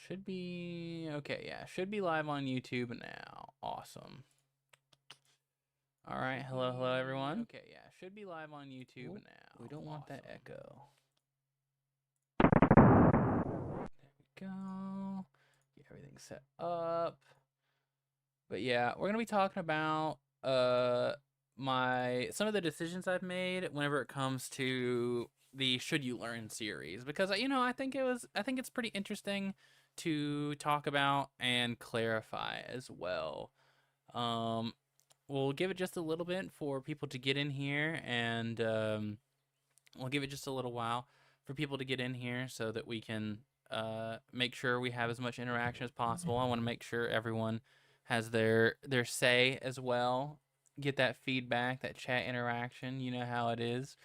Should be okay. Yeah, should be live on YouTube now. Awesome. All right. Hello, everyone. Okay, yeah, should be live on YouTube now. We don't want that echo. There we go. Get everything set up. But yeah, we're gonna be talking about some of the decisions I've made whenever it comes to the Should You Learn series, because I think it's pretty interesting to talk about and clarify as well. Um, we'll give it just a little bit for people to get in here, and we'll give it just a little while for people to get in here so that we can make sure we have as much interaction as possible. I want to make sure everyone has their say as well. Get that feedback, that chat interaction. You know how it is.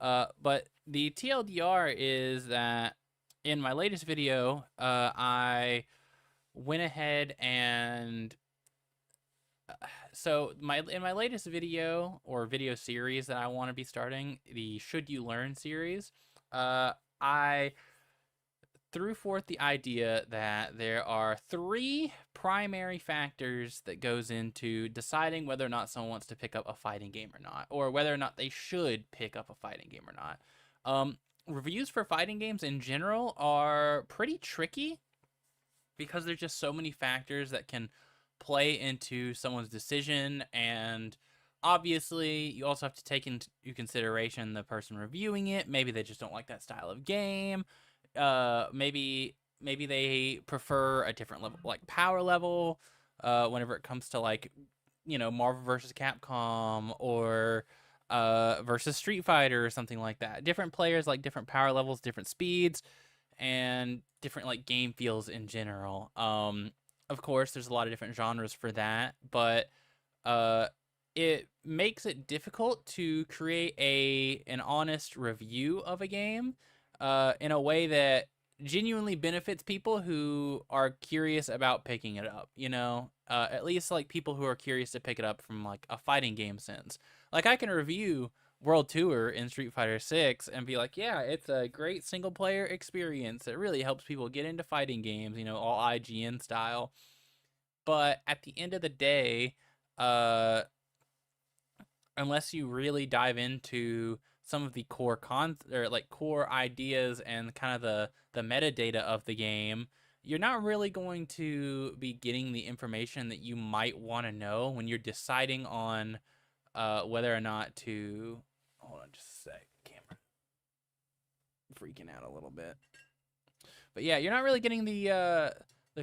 But the TLDR is that in my latest video, I went ahead and in my latest video or video series that I want to be starting, the Should You Learn series, I threw forth the idea that there are 3 primary factors that goes into deciding whether or not someone wants to pick up a fighting game or not, or whether or not they should pick up a fighting game or not. Reviews for fighting games in general are pretty tricky because there's just so many factors that can play into someone's decision, and obviously you also have to take into consideration the person reviewing it. Maybe they just don't like that style of game. Maybe they prefer a different level, like power level, whenever it comes to like Marvel versus Capcom or versus Street Fighter or something like that. Different players like different power levels, different speeds, and different like game feels in general. Of course, there's a lot of different genres for that, but it makes it difficult to create an honest review of a game in a way that genuinely benefits people who are curious about picking it up, at least like people who are curious to pick it up from like a fighting game sense. Like I can review World Tour in Street Fighter 6 and be like, yeah, it's a great single player experience. It really helps people get into fighting games, all IGN style. But at the end of the day, unless you really dive into some of the core core ideas and kind of the metadata of the game, you're not really going to be getting the information that you might want to know when you're deciding on whether or not to. Hold on just a sec. Camera freaking out a little bit. But yeah, you're not really getting the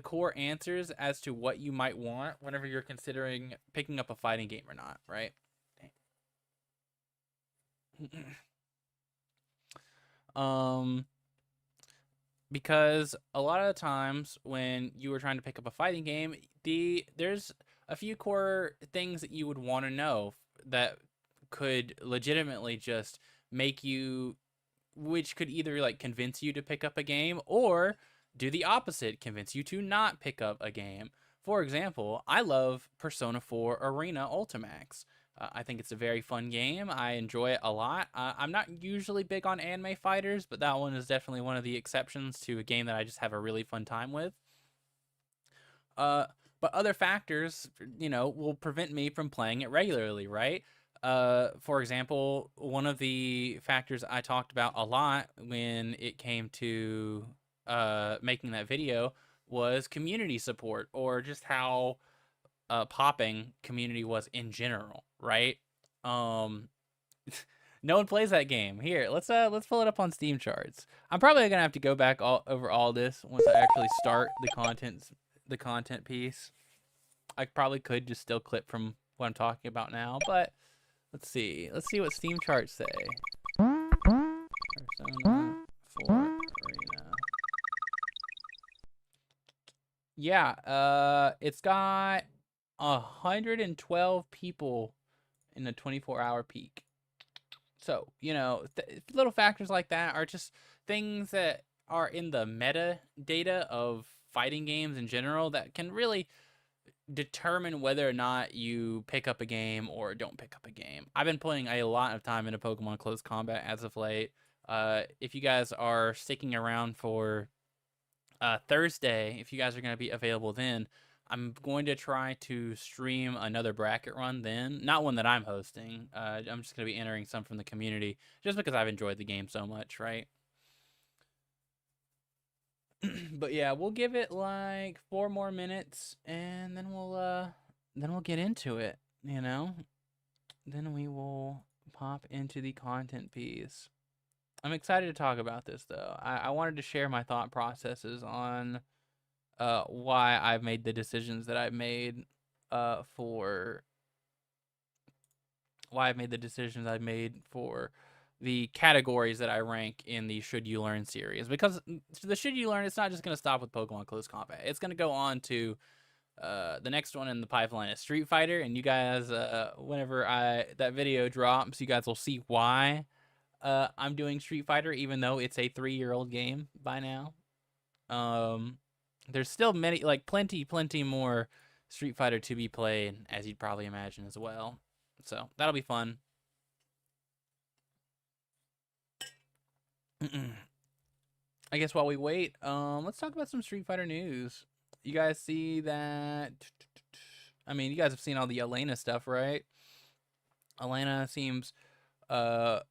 core answers as to what you might want whenever you're considering picking up a fighting game or not, right? Because a lot of the times when you were trying to pick up a fighting game, there's a few core things that you would want to know that could legitimately just make you, which could either like convince you to pick up a game or do the opposite, convince you to not pick up a game. For example, I love Persona 4 Arena Ultimax. I think it's a very fun game. I enjoy it a lot. I'm not usually big on anime fighters, but that one is definitely one of the exceptions to a game that I just have a really fun time with. But other factors, will prevent me from playing it regularly, right? For example, one of the factors I talked about a lot when it came to making that video was community support, or just how popping community was in general, right? No one plays that game. Here, let's pull it up on Steam charts. I'm probably gonna have to go back over all this once I actually start the content piece. I probably could just still clip from what I'm talking about now, but let's see what Steam charts say. Persona 4 Arena. Yeah, it's got 112 people in the 24-hour peak. So, little factors like that are just things that are in the metadata of fighting games in general that can really determine whether or not you pick up a game or don't pick up a game. I've been putting a lot of time into Pokemon Close Combat as of late. If you guys are sticking around for Thursday, if you guys are going to be available then, I'm going to try to stream another bracket run then. Not one that I'm hosting. I'm just going to be entering some from the community just because I've enjoyed the game so much, right? But yeah, we'll give it like 4 more minutes and then we'll get into it, you know? Then we will pop into the content piece. I'm excited to talk about this though. I wanted to share my thought processes on why I've made the decisions that I've made for why I've made the decisions I've made for the categories that I rank in the Should You Learn series. Because the Should You Learn, it's not just going to stop with Pokemon Close Combat. It's going to go on to the next one in the pipeline is Street Fighter, and you guys, whenever that video drops, you guys will see why I'm doing Street Fighter, even though it's a 3-year-old game by now. There's still plenty more Street Fighter to be played, as you'd probably imagine as well. So that'll be fun. I guess while we wait, let's talk about some Street Fighter news. You guys see that? I mean, you guys have seen all the Elena stuff, right? Elena seems like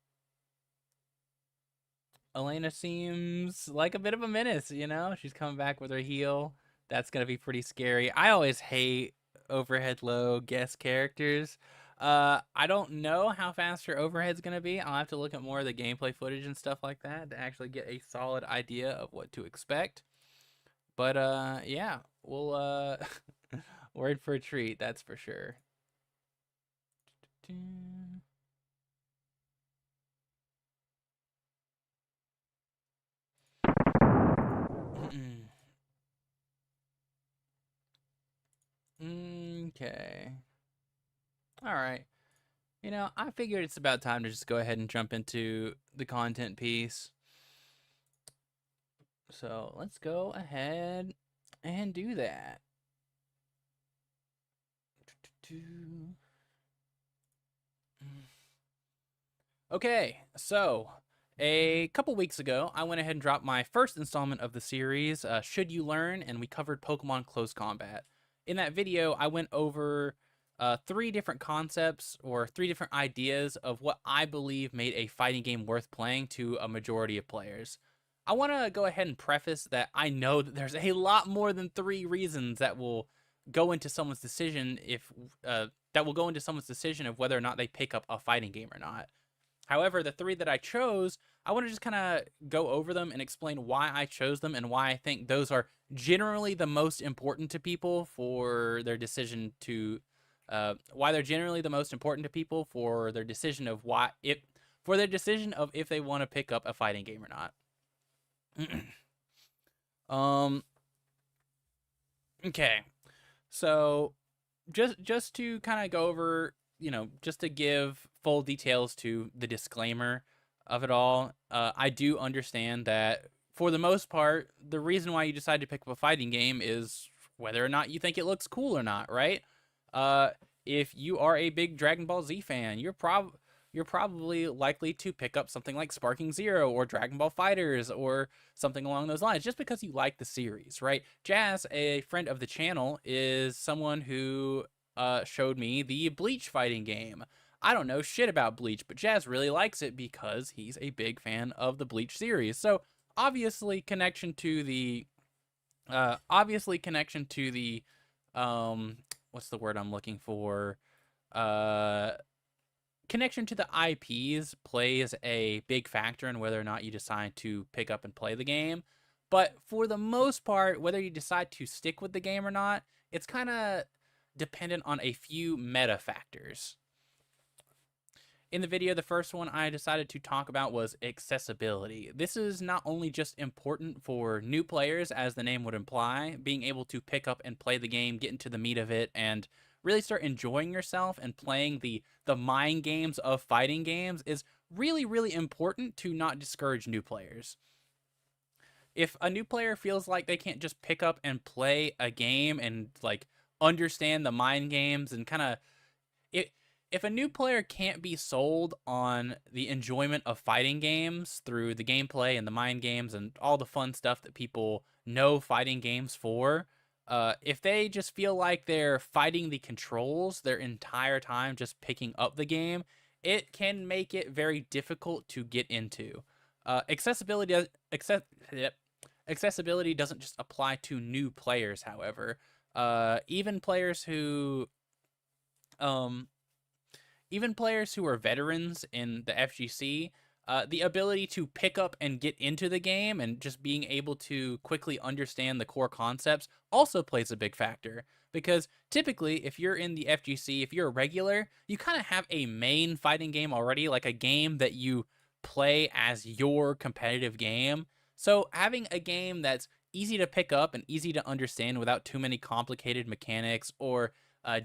a bit of a menace, you know? She's coming back with her heel. That's going to be pretty scary. I always hate overhead low guest characters. I don't know how fast her overhead's going to be. I'll have to look at more of the gameplay footage and stuff like that to actually get a solid idea of what to expect. But yeah, we'll we're in for a treat, that's for sure. Okay. All right. You know, I figured it's about time to just go ahead and jump into the content piece. So let's go ahead and do that. Okay, so a couple weeks ago, I went ahead and dropped my first installment of the series, Should You Learn, and we covered Pokemon Close Combat. In that video, I went over 3 different concepts or 3 different ideas of what I believe made a fighting game worth playing to a majority of players. I want to go ahead and preface that I know that there's a lot more than 3 reasons that will go into someone's decision of whether or not they pick up a fighting game or not. However, the 3 that I chose, I want to just kind of go over them and explain why I chose them and why I think those are generally the most important to people for their decision to why they're generally the most important to people for their decision of if they want to pick up a fighting game or not. Okay. So just to kind of go over, just to give full details to the disclaimer of it all, I do understand that for the most part, the reason why you decide to pick up a fighting game is whether or not you think it looks cool or not, right? If you are a big Dragon Ball Z fan, you're probably likely to pick up something like Sparking Zero or Dragon Ball Fighters or something along those lines, just because you like the series, right? Jazz, a friend of the channel, is someone who showed me the Bleach fighting game. I don't know shit about Bleach, but Jazz really likes it because he's a big fan of the Bleach series. So obviously connection to the what's the word I'm looking for? Connection to the IPs plays a big factor in whether or not you decide to pick up and play the game. But for the most part, whether you decide to stick with the game or not, it's kind of dependent on a few meta factors. In the video, the first one I decided to talk about was accessibility. This is not only just important for new players, as the name would imply, being able to pick up and play the game, get into the meat of it, and really start enjoying yourself and playing the mind games of fighting games is really, really important to not discourage new players. If a new player feels like they can't just pick up and play a game and like understand the mind games and kind of if a new player can't be sold on the enjoyment of fighting games through the gameplay and the mind games and all the fun stuff that people know fighting games for, if they just feel like they're fighting the controls their entire time, just picking up the game, it can make it very difficult to get into. Yep. Accessibility doesn't just apply to new players, however. Even players who um, even players who are veterans in the FGC, the ability to pick up and get into the game and just being able to quickly understand the core concepts also plays a big factor. Because typically, if you're in the FGC, if you're a regular, you kind of have a main fighting game already, like a game that you play as your competitive game. So having a game that's easy to pick up and easy to understand without too many complicated mechanics or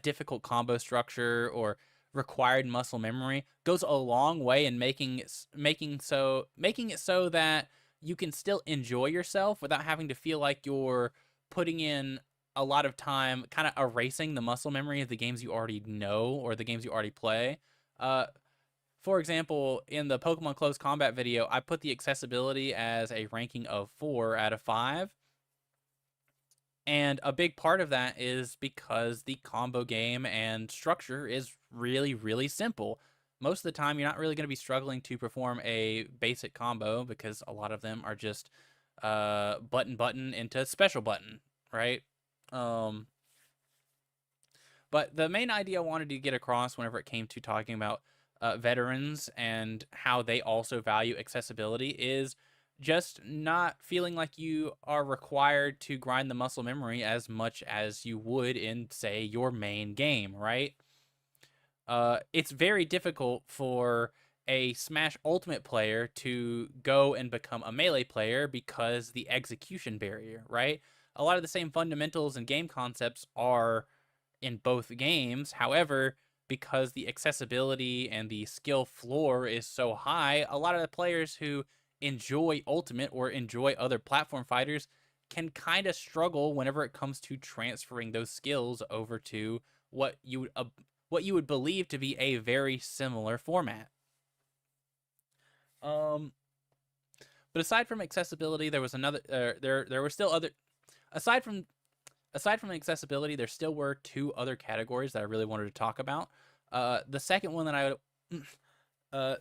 difficult combo structure or required muscle memory goes a long way in making it so that you can still enjoy yourself without having to feel like you're putting in a lot of time kind of erasing the muscle memory of the games you already know or the games you already play. Uh, for example, in the Pokemon Close Combat video, I put the accessibility as a ranking of 4 out of 5. And a big part of that is because the combo game and structure is really, really simple. Most of the time, you're not really going to be struggling to perform a basic combo because a lot of them are just button into special button, right? Um, but the main idea I wanted to get across whenever it came to talking about veterans and how they also value accessibility is just not feeling like you are required to grind the muscle memory as much as you would in, say, your main game, right? It's very difficult for a Smash Ultimate player to go and become a Melee player because the execution barrier, right? A lot of the same fundamentals and game concepts are in both games. However, because the accessibility and the skill floor is so high, a lot of the players who enjoy Ultimate or enjoy other platform fighters can kind of struggle whenever it comes to transferring those skills over to what you would believe to be a very similar format. Um, but aside from accessibility, there was another. There were still other. Aside from accessibility, there still were two other categories that I really wanted to talk about. The second one that uh,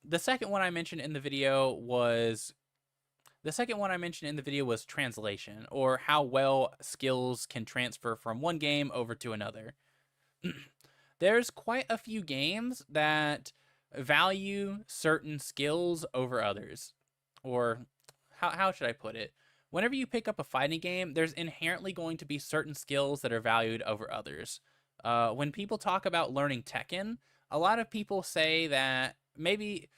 the second one I mentioned in the video was translation, or how well skills can transfer from one game over to another. There's quite a few games that value certain skills over others. Or how should I put it? Whenever you pick up a fighting game, there's inherently going to be certain skills that are valued over others. When people talk about learning Tekken, a lot of people say that maybe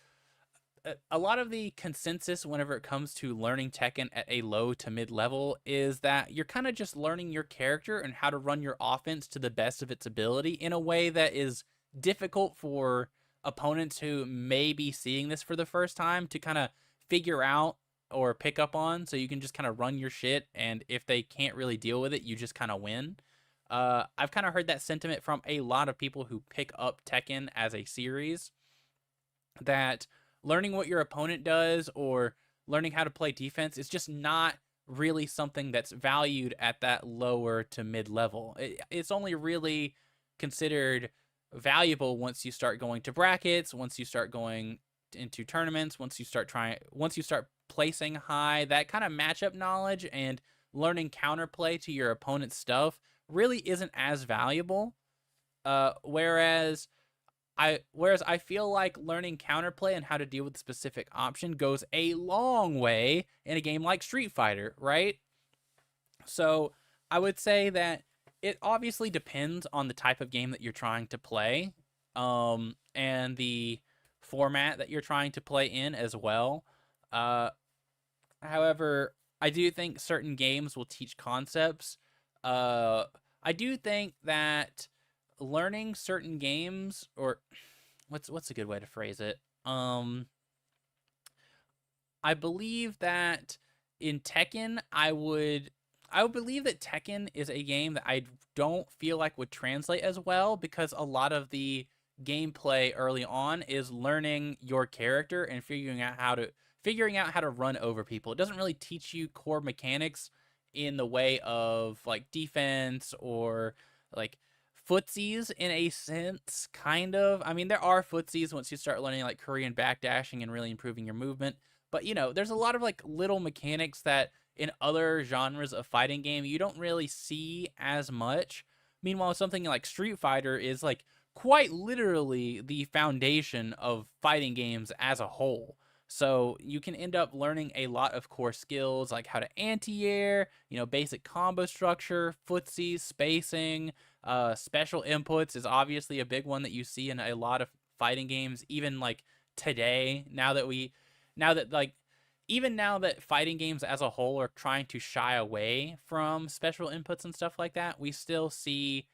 a lot of the consensus whenever it comes to learning Tekken at a low to mid level is that you're kind of just learning your character and how to run your offense to the best of its ability in a way that is difficult for opponents who may be seeing this for the first time to kind of figure out or pick up on. So you can just kind of run your shit, and if they can't really deal with it, you just kind of win. I've kind of heard that sentiment from a lot of people who pick up Tekken as a series, that learning what your opponent does or learning how to play defense is just not really something that's valued at that lower to mid level. It's only really considered valuable once you start going to brackets, once you start going into tournaments, once you start placing high. That kind of matchup knowledge and learning counterplay to your opponent's stuff really isn't as valuable. Whereas I feel like learning counterplay and how to deal with the specific option goes a long way in a game like Street Fighter, right? So I would say that it obviously depends on the type of game that you're trying to play, and the format that you're trying to play in as well. Uh, However, I do think certain games will teach concepts. I do think that learning certain games, or what's a good way to phrase it? I believe that in Tekken, I would believe that Tekken is a game that I don't feel like would translate as well because a lot of the gameplay early on is learning your character and figuring out how to run over people. It doesn't really teach you core mechanics in the way of like defense or like footsies in a sense, kind of. I mean, there are footsies once you start learning like Korean backdashing and really improving your movement. But there's a lot of like little mechanics that in other genres of fighting game you don't really see as much. Meanwhile, something like Street Fighter is like quite literally the foundation of fighting games as a whole. So you can end up learning a lot of core skills like how to anti-air, basic combo structure, footsies, spacing, special inputs is obviously a big one that you see in a lot of fighting games, even like today. Even now that fighting games as a whole are trying to shy away from special inputs and stuff like that, we still see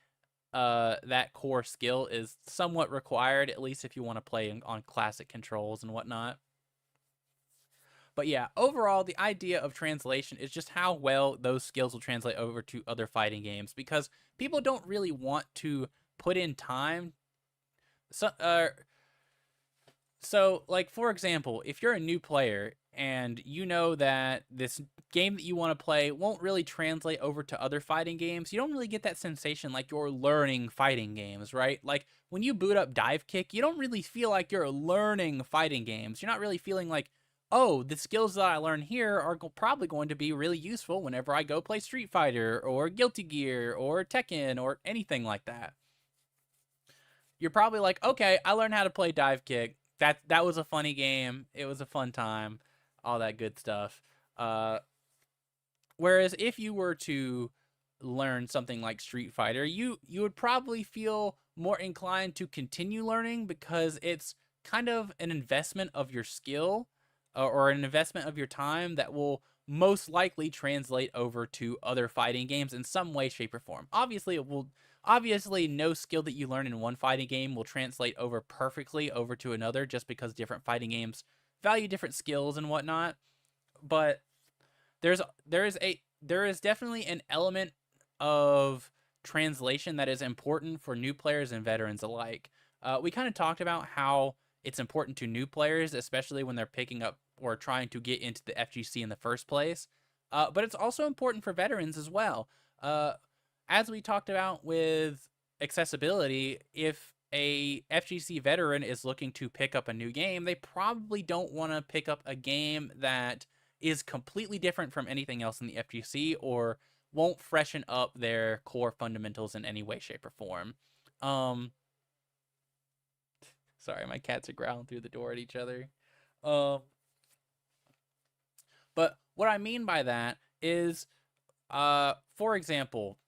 that core skill is somewhat required, at least if you want to play on classic controls and whatnot. But yeah, overall, the idea of translation is just how well those skills will translate over to other fighting games, because people don't really want to put in time. So, like, for example, if you're a new player and you know that this game that you want to play won't really translate over to other fighting games, you don't really get that sensation like you're learning fighting games, right? Like, when you boot up Dive Kick, you don't really feel like you're learning fighting games. You're not really feeling like, oh, the skills that I learn here are probably going to be really useful whenever I go play Street Fighter or Guilty Gear or Tekken or anything like that. You're probably like, okay, I learned how to play Dive Kick. That was a funny game. It was a fun time, all that good stuff. Uh, Whereas if you were to learn something like Street Fighter, you would probably feel more inclined to continue learning because it's kind of an investment of your skill or an investment of your time that will most likely translate over to other fighting games in some way, shape, or form. Obviously, no skill that you learn in one fighting game will translate over perfectly over to another just because different fighting games value different skills and whatnot. But there's there is definitely an element of translation that is important for new players and veterans alike. We kind of talked about how it's important to new players, especially when they're picking up or trying to get into the FGC in the first place. But it's also important for veterans as well. As we talked about with accessibility, if a FGC veteran is looking to pick up a new game, they probably don't want to pick up a game that is completely different from anything else in the FGC or won't freshen up their core fundamentals in any way, shape, or form. Um, Sorry, my cats are growling through the door at each other. Um, but what I mean by that is, for example,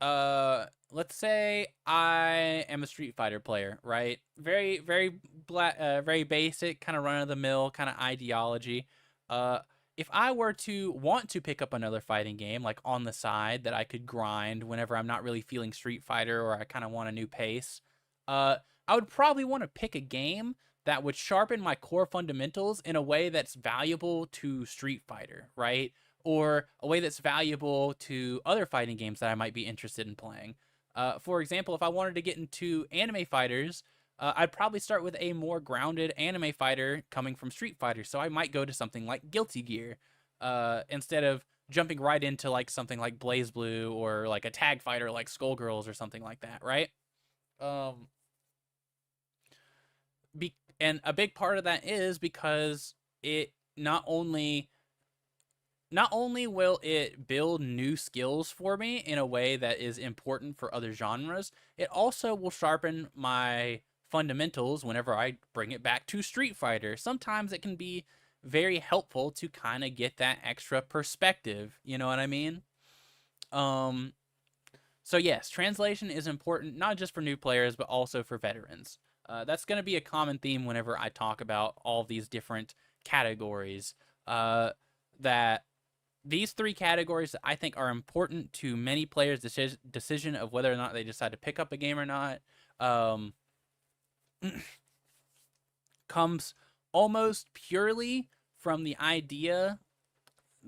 let's say I am a Street Fighter player, right? Very basic, kind of run of the mill kind of ideology. Uh, if I were to want to pick up another fighting game, like on the side that I could grind whenever I'm not really feeling Street Fighter or I kind of want a new pace, uh, I would probably want to pick a game that would sharpen my core fundamentals in a way that's valuable to Street Fighter, right? Or a way that's valuable to other fighting games that I might be interested in playing. For example, if I wanted to get into anime fighters, I'd probably start with a more grounded anime fighter coming from Street Fighter. So I might go to something like Guilty Gear instead of jumping right into like something like Blaze Blue or like a tag fighter like Skullgirls or something like that, right? Um, and a big part of that is because it not only will it build new skills for me in a way that is important for other genres, it also will sharpen my fundamentals whenever I bring it back to Street Fighter. Sometimes it can be very helpful to kind of get that extra perspective, you know what I mean? Um so yes, translation is important not just for new players but also for veterans. That's going to be a common theme whenever I talk about all these different categories. That these three categories I think are important to many players' decision of whether or not they decide to pick up a game or not. Um, Comes almost purely from the idea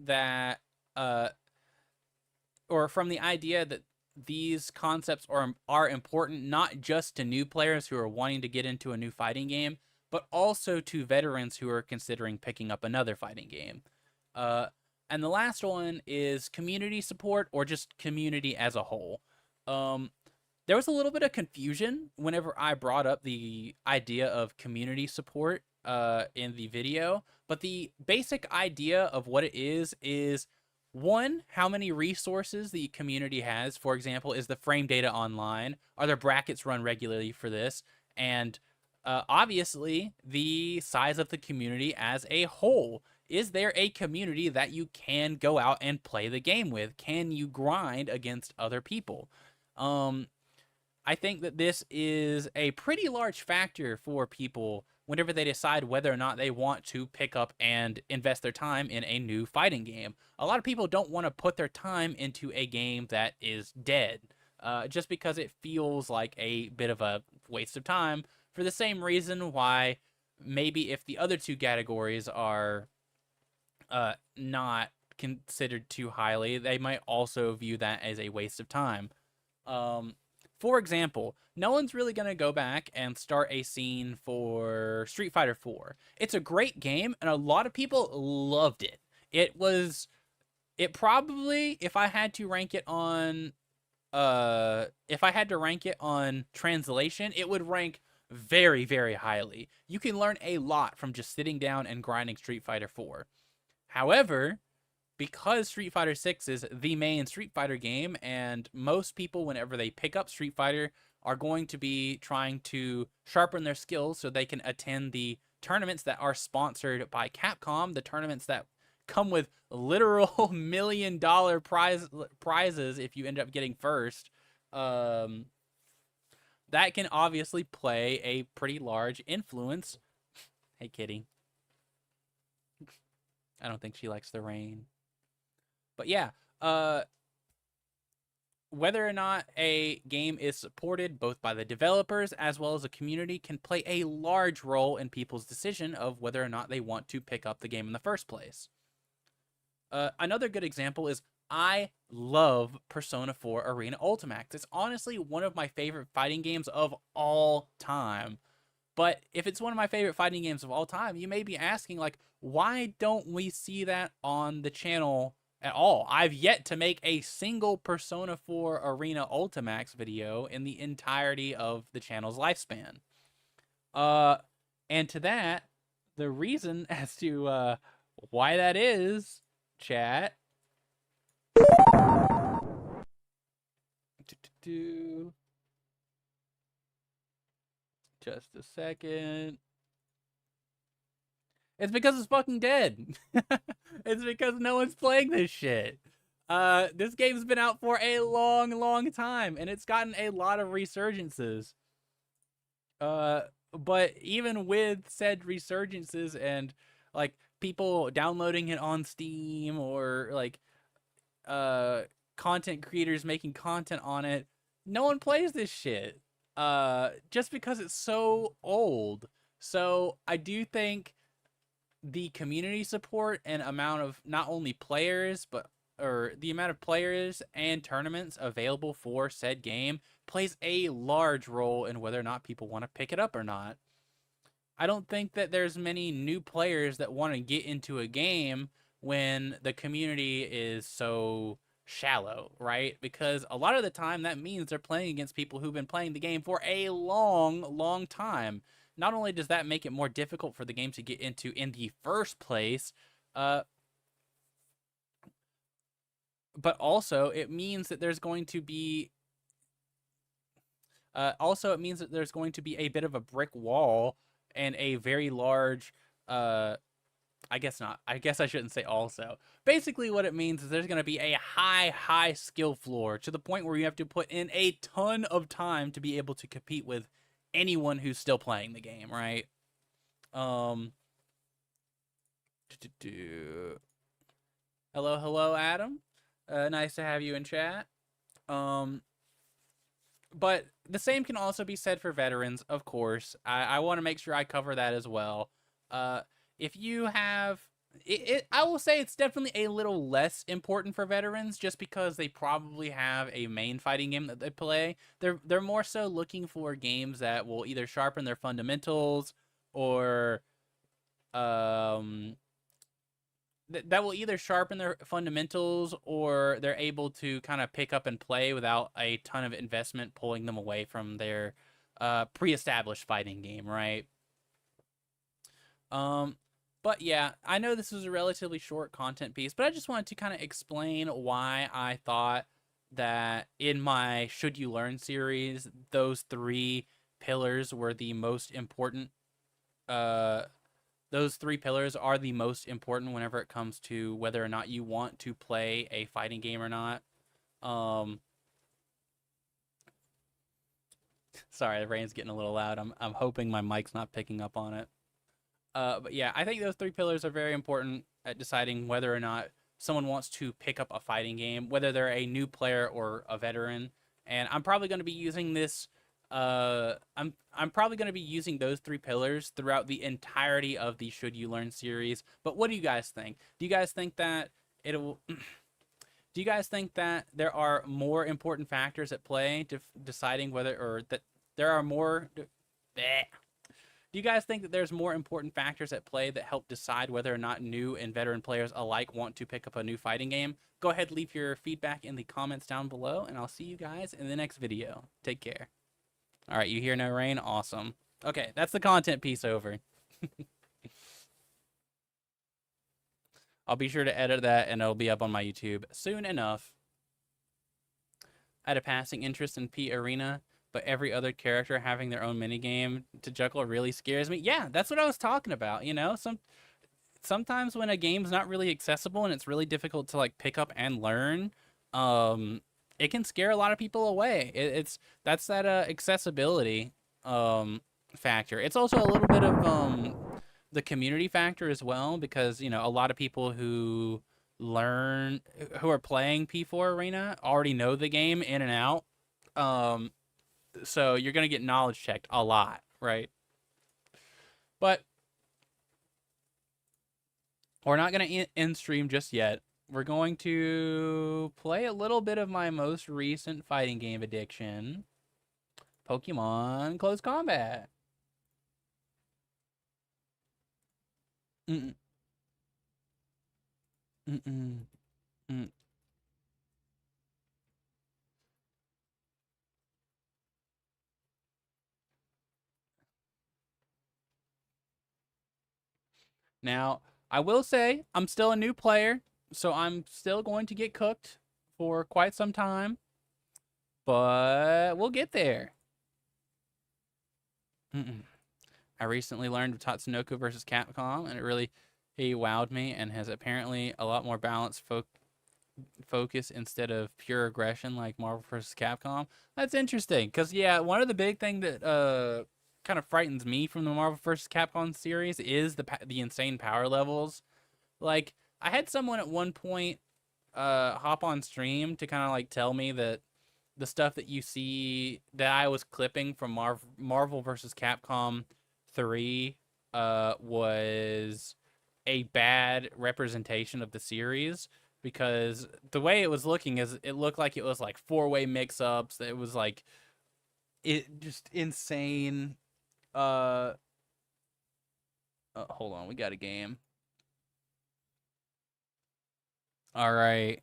that, or from the idea that these concepts are important not just to new players who are wanting to get into a new fighting game, but also to veterans who are considering picking up another fighting game. Uh, and the last one is community support, or just community as a whole. Um, there was a little bit of confusion whenever I brought up the idea of community support in the video, but the basic idea of what it is one, how many resources the community has. For example, is the frame data online? Are there brackets run regularly for this? And obviously, the size of the community as a whole. Is there a community that you can go out and play the game with? Can you grind against other people? Um, I think that this is a pretty large factor for people whenever they decide whether or not they want to pick up and invest their time in a new fighting game. A lot of people don't want to put their time into a game that is dead, just because it feels like a bit of a waste of time, for the same reason why maybe if the other two categories are not considered too highly, they might also view that as a waste of time. Um, for example, no one's really going to go back and start a scene for Street Fighter 4. It's a great game, and a lot of people loved it. It probably, if I had to rank it on, translation, it would rank very, very highly. You can learn a lot from just sitting down and grinding Street Fighter 4. However, because Street Fighter 6 is the main Street Fighter game, and most people, whenever they pick up Street Fighter, are going to be trying to sharpen their skills so they can attend the tournaments that are sponsored by Capcom, the tournaments that come with literal $1 million prizes if you end up getting first. That can obviously play a pretty large influence. Hey, kitty. I don't think she likes the rain. But yeah, whether or not a game is supported both by the developers as well as the community can play a large role in people's decision of whether or not they want to pick up the game in the first place. Another good example is I love Persona 4 Arena Ultimax. It's honestly one of my favorite fighting games of all time. But if it's one of my favorite fighting games of all time, you may be asking, like, why don't we see that on the channel at all? I've yet to make a single Persona 4 Arena Ultimax video in the entirety of the channel's lifespan. And to that, the reason as to why that is, chat. Just a second. It's because it's fucking dead. It's because no one's playing this shit. This game's been out for a long, long time, and it's gotten a lot of resurgences. But even with said resurgences and like people downloading it on Steam, or like content creators making content on it, no one plays this shit. Just because it's so old. So I do think the community support and amount of not only players, or the amount of players and tournaments available for said game plays a large role in whether or not people want to pick it up or not. I don't think that there's many new players that want to get into a game when the community is so shallow, right? Because a lot of the time that means they're playing against people who've been playing the game for a long, long time. Not only does that make it more difficult for the game to get into in the first place, but also it means that there's going to be a bit of a brick wall and a very large I guess not. I guess I shouldn't say also. Basically what it means is there's going to be a high skill floor to the point where you have to put in a ton of time to be able to compete with anyone who's still playing the game, right? Hello, Adam. Nice to have you in chat. But the same can also be said for veterans, of course. I want to make sure I cover that as well. If you have I will say it's definitely a little less important for veterans just because they probably have a main fighting game that they play. They're more so looking for games that will either sharpen their fundamentals or um that will either sharpen their fundamentals or they're able to kind of pick up and play without a ton of investment pulling them away from their pre-established fighting game, right? Um, but yeah, I know this was a relatively short content piece, but I just wanted to kind of explain why I thought that in my Should You Learn series, those three pillars were the most important. Uh, those three pillars are the most important whenever it comes to whether or not you want to play a fighting game or not. Um, sorry, the rain's getting a little loud. I'm hoping my mic's not picking up on it. But yeah, I think those three pillars are very important at deciding whether or not someone wants to pick up a fighting game, whether they're a new player or a veteran. And I'm probably going to be using this. I'm probably going to be using those three pillars throughout the entirety of the Should You Learn series. But what do you guys think? Do you guys think that it'll? Do you guys think that there are more important factors at play to deciding whether or that there are more? Bleh. Do you guys think that there's more important factors at play that help decide whether or not new and veteran players alike want to pick up a new fighting game? Go ahead, leave your feedback in the comments down below, and I'll see you guys in the next video. Take care. All right, you hear no rain? Awesome. Okay, that's the content piece over. I'll be sure to edit that, and it'll be up on my YouTube soon enough. I had a passing interest in P Arena, but every other character having their own minigame to juggle really scares me. Yeah, that's what I was talking about. You know, sometimes when a game's not really accessible and it's really difficult to like pick up and learn, um, it can scare a lot of people away. It's that's that accessibility factor. It's also a little bit of the community factor as well because you know a lot of people who are playing P4 Arena already know the game in and out. Um, so you're gonna get knowledge checked a lot, right? But we're not gonna end stream just yet. We're going to play a little bit of my most recent fighting game addiction, Pokemon Close Combat. Mm-mm, mm-mm, mm. Now, I will say I'm still a new player, so I'm still going to get cooked for quite some time, but we'll get there. Mm-mm. I recently learned of Tatsunoko versus Capcom, and it really he wowed me and has apparently a lot more balanced focus instead of pure aggression like Marvel vs. Capcom. That's interesting because yeah, one of the big thing that kind of frightens me from the Marvel vs. Capcom series is the insane power levels. Like I had someone at one point hop on stream to kind of like tell me that the stuff that you see that I was clipping from Marvel vs. Capcom 3 was a bad representation of the series because the way it was looking is it looked like it was like four-way mix-ups. It was like it just insane. Uh, hold on, we got a game. All right.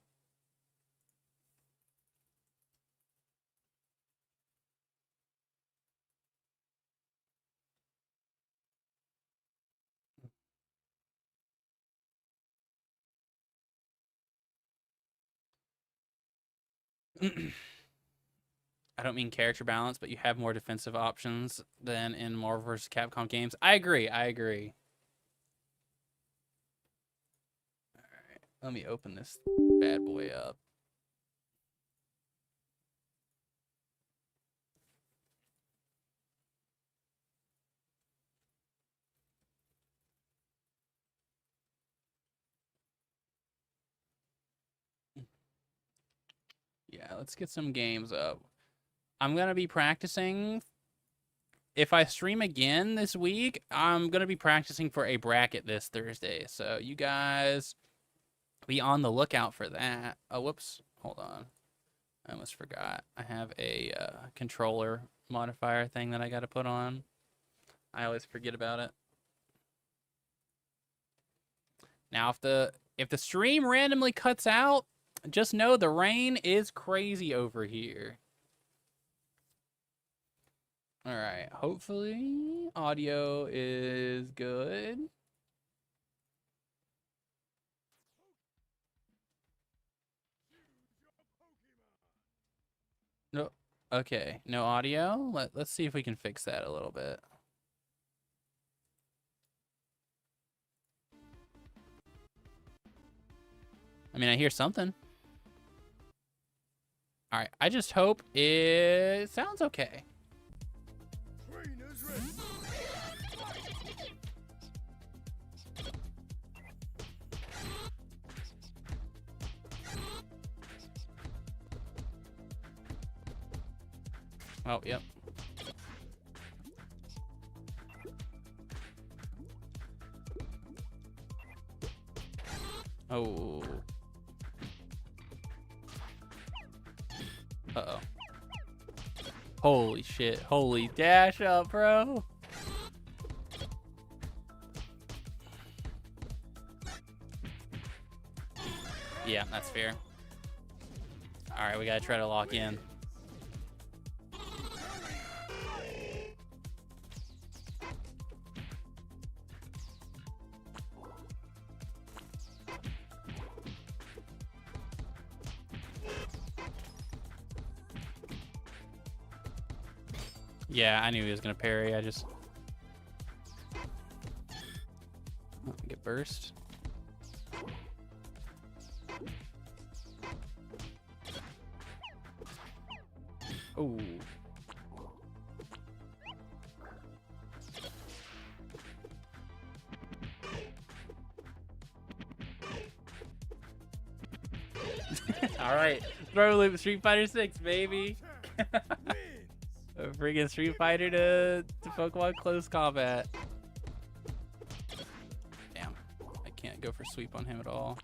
I don't mean character balance, but you have more defensive options than in Marvel vs. Capcom games. I agree. I agree. All right, let me open this bad boy up. Yeah, let's get some games up. I'm gonna be practicing if I stream again this week, I'm going to be practicing for a bracket this Thursday. So you guys be on the lookout for that. Oh, whoops. Hold on. I almost forgot. I have a controller modifier thing that I got to put on. I always forget about it. Now, if the stream randomly cuts out, just know the rain is crazy over here. All right. Hopefully, audio is good. No. Okay. No audio. Let's see if we can fix that a little bit. I mean, I hear something. All right. I just hope it sounds okay. Oh, yep. Oh. Uh-oh. Holy shit. Holy dash up, bro. Yeah, that's fair. All right, we gotta try to lock in. Yeah, I knew he was gonna parry. I just get burst. Oh. All right, throw loop Street Fighter 6, baby. A freaking Street Fighter to Pokemon close combat. Damn, I can't go for sweep on him at all.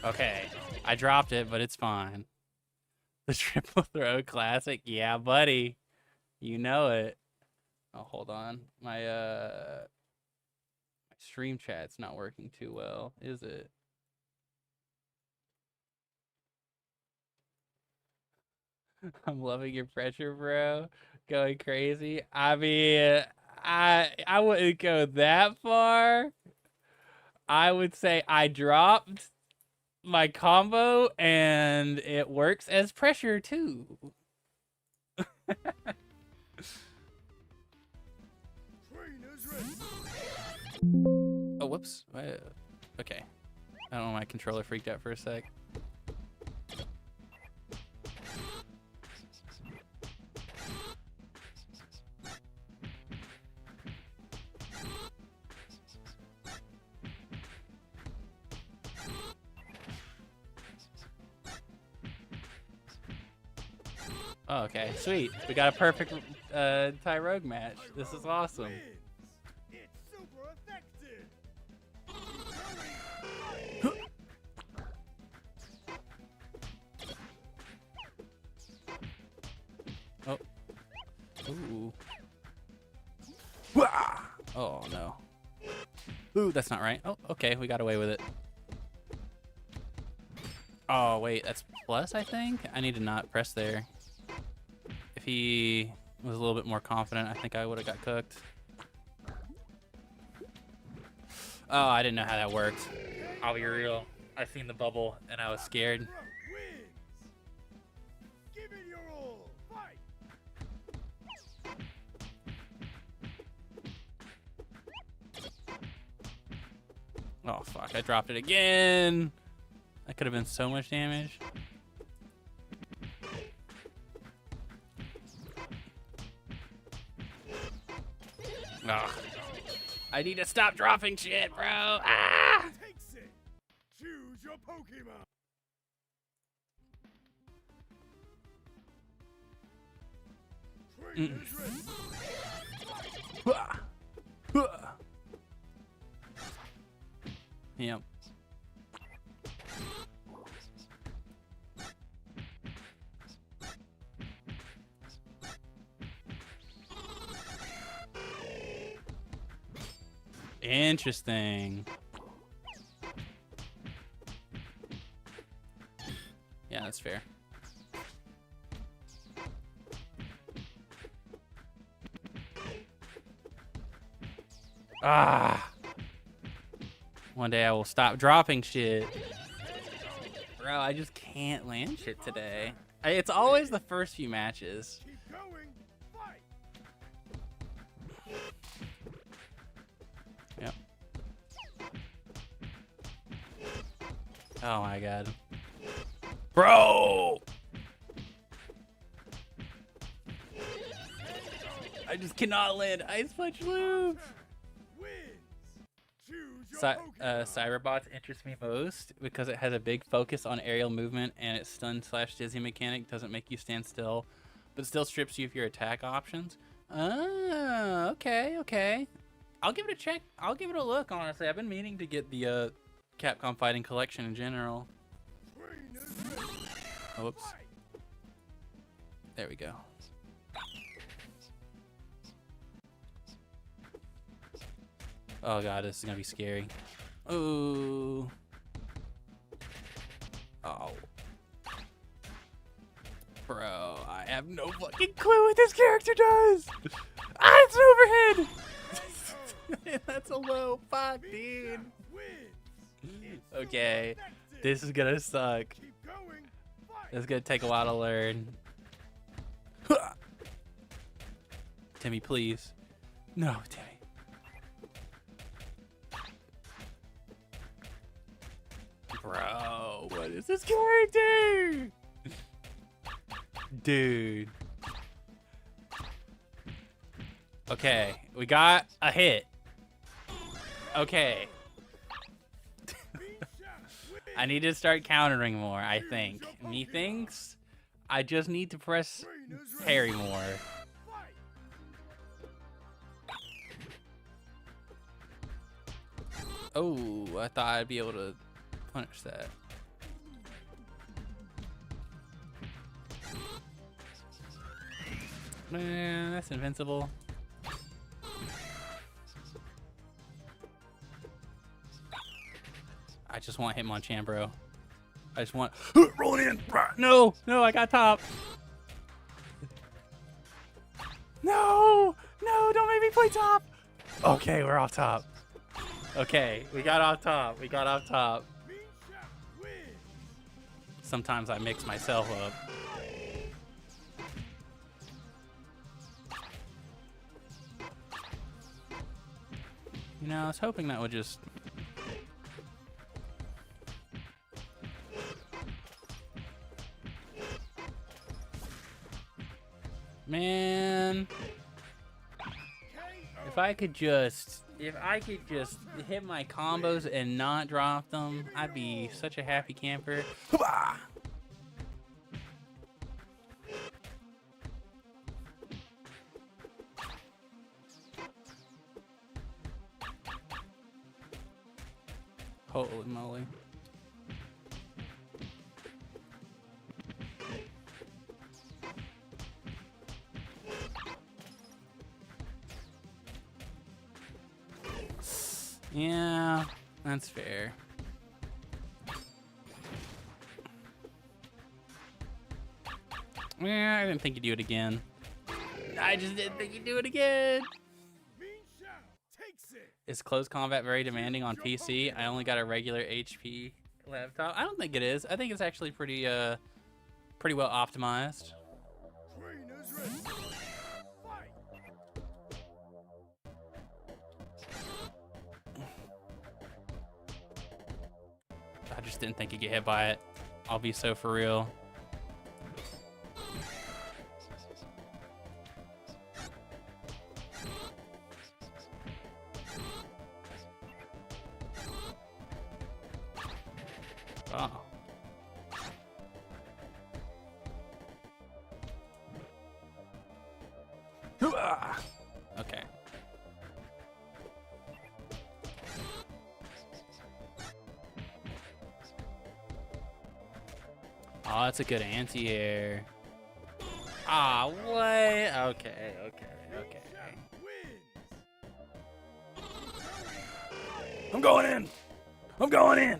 Okay, I dropped it, but it's fine. The triple throw classic, yeah, buddy. You know it. Oh, hold on. My stream chat's not working too well, is it? I'm loving your pressure, bro. Going crazy. I mean, I wouldn't go that far. I would say I dropped my combo and it works as pressure too. Oh, whoops. Okay. I don't know, my controller freaked out for a sec. Oh, okay, sweet. We got a perfect tie rogue match. This is awesome. Oh. Ooh. Oh, no. Ooh, that's not right. Oh, okay, we got away with it. Oh, wait, that's plus, I think? I need to not press there. If he was a little bit more confident, I think I would have got cooked. Oh, I didn't know how that worked. I'll be real. I seen the bubble and I was scared. Oh, fuck. I dropped it again. That could have been so much damage. Ugh. I need to stop dropping shit, bro. Ah! Choose your Pokemon. Yep. Interesting. Yeah, that's fair. Ah. One day I will stop dropping shit. Bro, I just can't land shit today. It's always the first few matches. Keep going. Fight. Yep. Oh my god. Bro! I just cannot land Ice Punch loops. Cyberbots interest me most because it has a big focus on aerial movement, and its stun/dizzy mechanic doesn't make you stand still, but still strips you of your attack options. Oh, okay. I'll give it a check. I'll give it a look, honestly. I've been meaning to get the Capcom Fighting Collection in general. Oh, whoops. There we go. Oh god, this is gonna be scary. Ooh. Oh. Bro, I have no fucking clue what this character does! Ah, it's an overhead! That's a low. Fuck, dude. Okay, this is gonna suck. It's gonna take a while to learn. Timmy, please. No, Timmy. Bro, what is this character? Dude. Okay, we got a hit. Okay. I need to start countering more, I think. Methinks I just need to press parry more. Oh, I thought I'd be able to punish that. Man, that's invincible. I just want Hitmonchan, bro. I just want roll it in. No, I got top. No, don't make me play top. Okay, we're off top. Okay, we got off top. Sometimes I mix myself up. You know, I was hoping that would just... Man. If I could just hit my combos and not drop them, I'd be such a happy camper. Holy moly. Yeah, that's fair. Yeah, I didn't think you'd do it again. I just didn't think you'd do it again. Is close combat very demanding on PC? I only got a regular HP laptop. I don't think it is. I think it's actually pretty well optimized. I just didn't think you'd get hit by it. I'll be so for real. Ah. Okay. Oh, that's a good anti-air. Ah, what? Okay. I'm going in. I'm going in.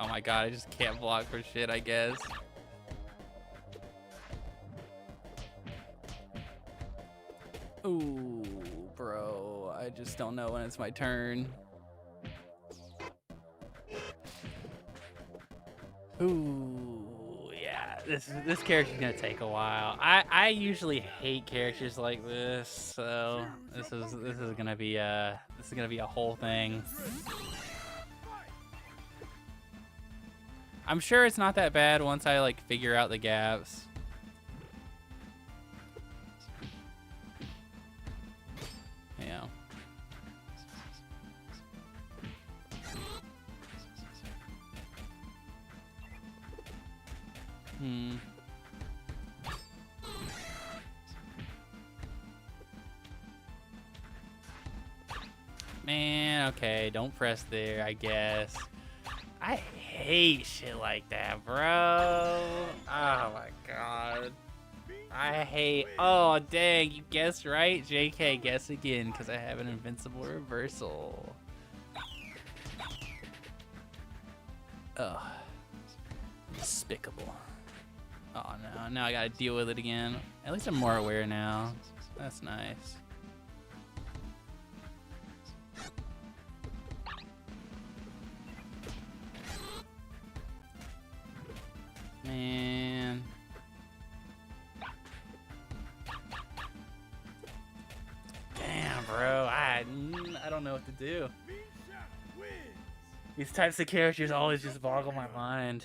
Oh my god, I just can't block for shit, I guess. Ooh, bro. I just don't know when it's my turn. Ooh, yeah. This character's gonna take a while. I usually hate characters like this, so this is gonna be a whole thing. I'm sure it's not that bad once I like figure out the gaps. Yeah. Man, okay, don't press there, I guess. I hate shit like that, bro. Oh my god. I hate. Oh, dang, you guessed right. JK, guess again, because I have an invincible reversal. Ugh. Despicable. Oh no, now I gotta deal with it again. At least I'm more aware now. That's nice. Man. Damn, bro. I don't know what to do. These types of characters always just boggle my mind.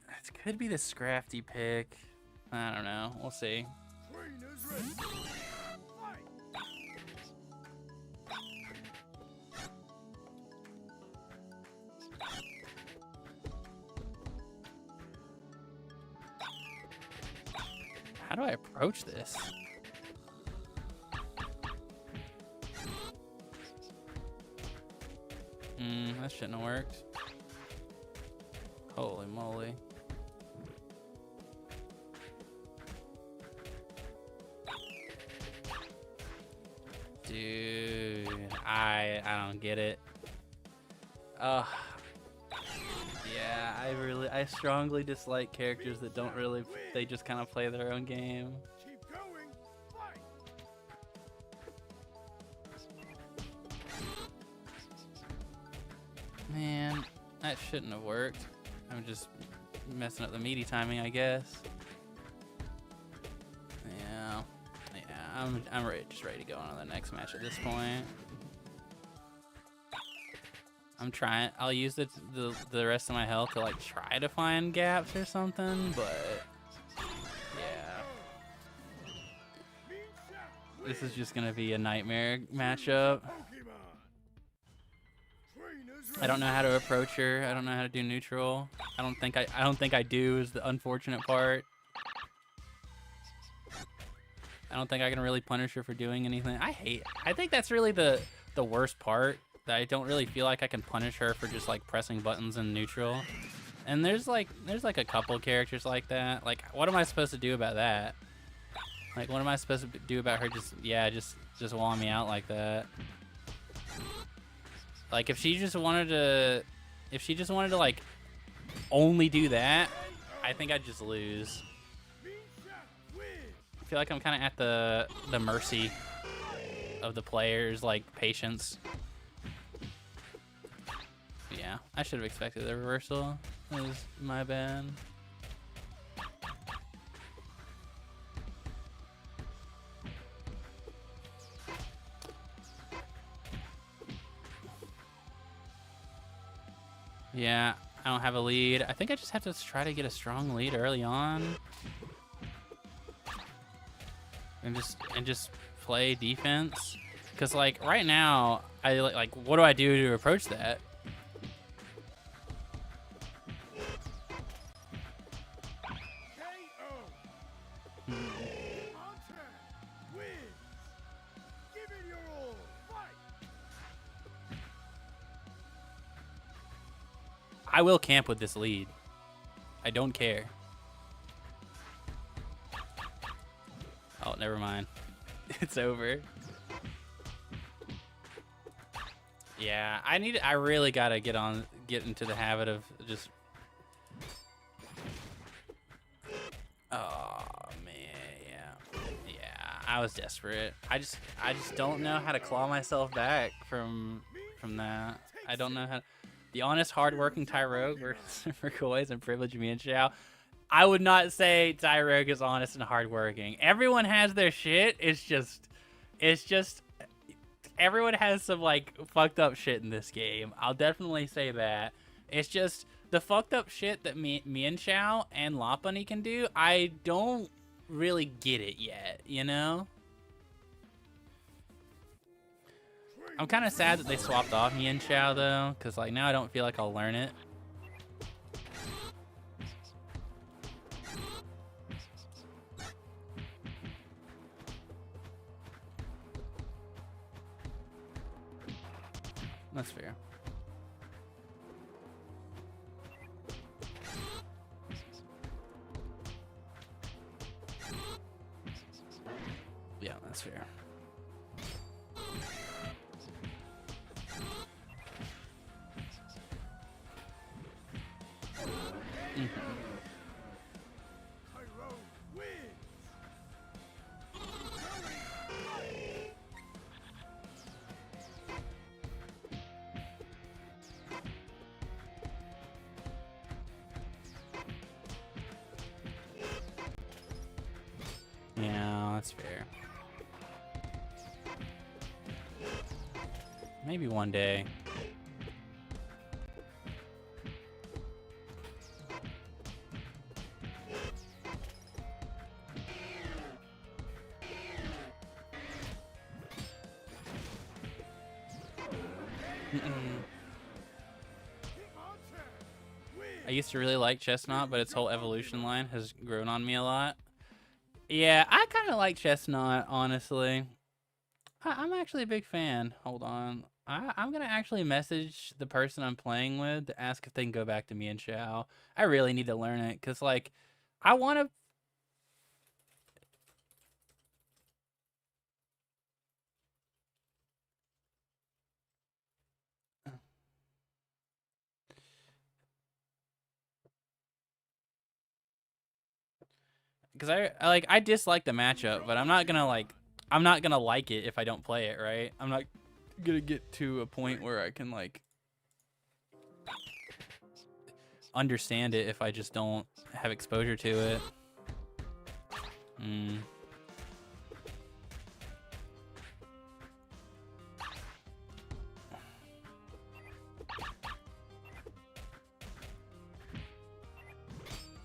It could be the Scrafty pick. I don't know. We'll see. How do I approach this? That shouldn't have worked. Holy moly. Dude, I don't get it. Yeah, I strongly dislike characters that don't really, they just kind of play their own game. Keep going. Fight. Man, that shouldn't have worked. I'm just messing up the meaty timing, I guess. Yeah, I'm ready, just ready to go on to the next match at this point. I'm trying. I'll use the rest of my health to like try to find gaps or something, but yeah, this is just gonna be a nightmare matchup. I don't know how to approach her. I don't know how to do neutral. I don't think I do is the unfortunate part. I don't think I can really punish her for doing anything. I think that's really the worst part. That I don't really feel like I can punish her for just like pressing buttons in neutral. And there's like a couple characters like that. Like, what am I supposed to do about that? Like, what am I supposed to do about her just walling me out like that? Like, if she just wanted to like only do that, I think I'd just lose. I feel like I'm kind of at the mercy of the players' like patience. Yeah, I should have expected the reversal. That was my bad. Yeah, I don't have a lead. I think I just have to try to get a strong lead early on. And just play defense. Cause like right now, I like what do I do to approach that? I will camp with this lead. I don't care. Oh, never mind. It's over. Yeah, I really gotta get into the habit of just. Oh man, yeah, I was desperate. I just don't know how to claw myself back from that. I don't know how. The honest, hardworking Tyrogue versus McCoy's and Privilege me and Xiao. I would not say Tyrogue is honest and hardworking. Everyone has their shit. It's just everyone has some like fucked up shit in this game. I'll definitely say that. It's just the fucked up shit that me and Xiao and Lopunny can do. I don't really get it yet, you know? I'm kind of sad that they swapped off me and Xiao though, because like now I don't feel like I'll learn it. That's fair. Yeah, that's fair. Yeah, that's fair. Maybe one day. I used to really like Chestnut, but its whole evolution line has grown on me a lot. Yeah, I kind of like Chestnut, honestly. I'm actually a big fan. Hold on. I'm going to actually message the person I'm playing with to ask if they can go back to me and Xiao. I really need to learn it because, like, I want to... Because I dislike the matchup, but I'm not going to, like it if I don't play it, right? I'm not going to get to a point where I can, like, understand it if I just don't have exposure to it.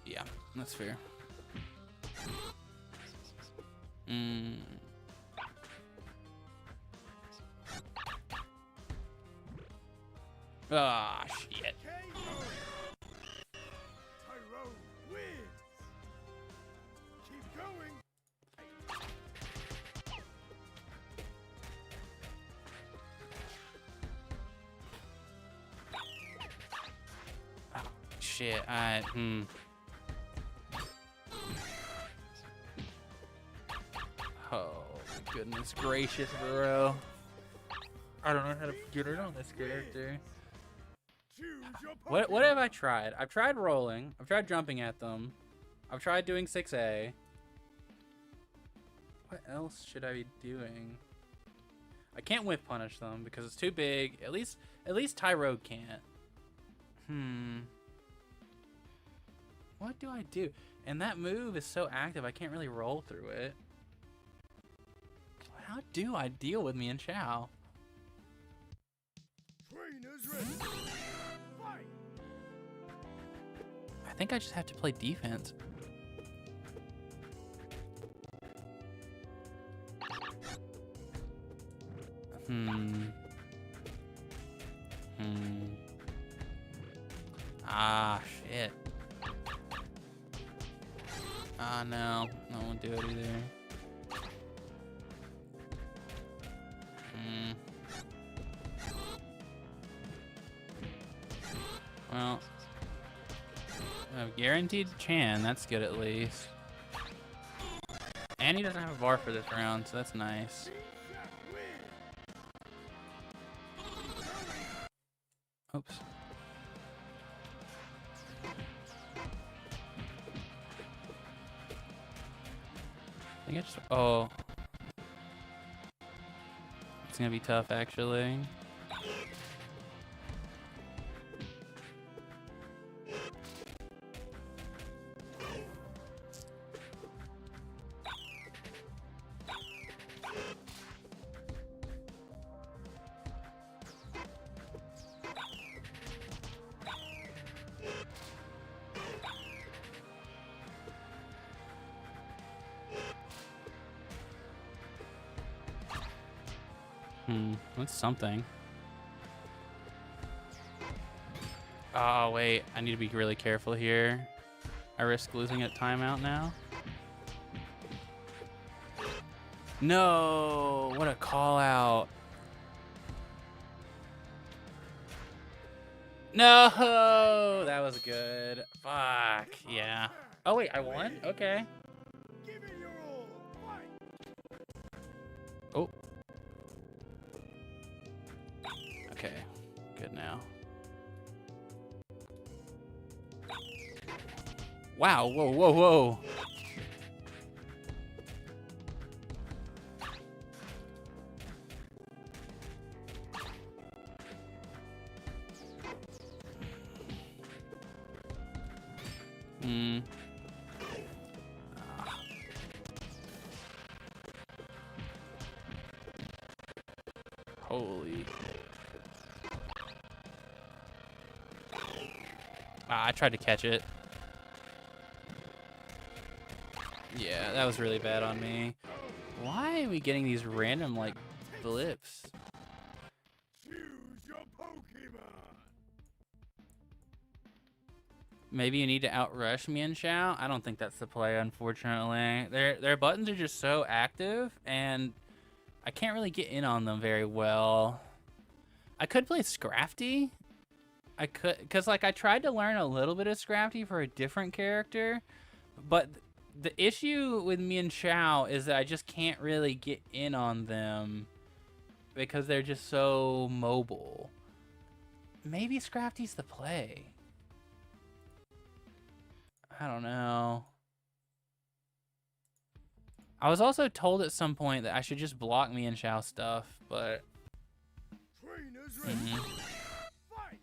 Yeah, that's fair. Ah, shit. Tyro wins. Keep going. Oh, shit. Oh, goodness gracious, bro. I don't know how to get it on this character. What have I tried? I've tried rolling. I've tried jumping at them. I've tried doing 6A. What else should I be doing? I can't whip punish them because it's too big. At least Tyrogue can't. What do I do? And that move is so active, I can't really roll through it. How do I deal with me and Xiao? Trainers ready. Fight. I think I just have to play defense. Ah, shit. Ah, no. I won't do it either. Well, Guaranteed Chan, that's good at least. And he doesn't have a bar for this round, so that's nice. Oops. I think I just, oh. It's gonna be tough, actually. That's something. Oh, wait. I need to be really careful here. I risk losing a timeout now. No! What a call out. No! That was good. Fuck. Yeah. Oh, wait. I won? Okay. Give it your all. Fight. Oh. Okay. Good now. Wow. Whoa, whoa, whoa. Holy. I tried to catch it. Yeah, that was really bad on me. Why are we getting these random, like, blips? Choose your Pokemon. Maybe you need to outrush Mian Xiao? I don't think that's the play, unfortunately. Their buttons are just so active, and I can't really get in on them very well. I could play Scrafty. I could, because, like, I tried to learn a little bit of Scrafty for a different character, but the issue with Mian Xiao is that I just can't really get in on them because they're just so mobile. Maybe Scrafty's the play. I don't know. I was also told at some point that I should just block Mian Xiao stuff, but... Trainers ready. Fight.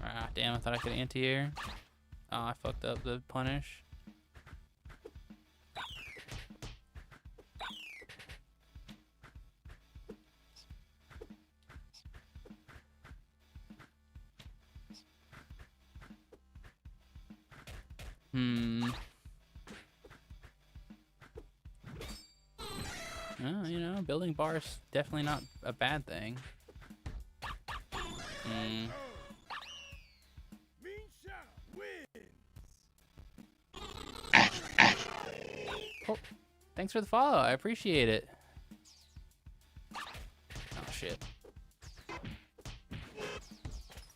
Ah, damn, I thought I could anti-air. Oh, I fucked up the punish. Well, you know, building bars definitely not a bad thing. Mean Xiao wins. Oh, thanks for the follow. I appreciate it. Oh, shit.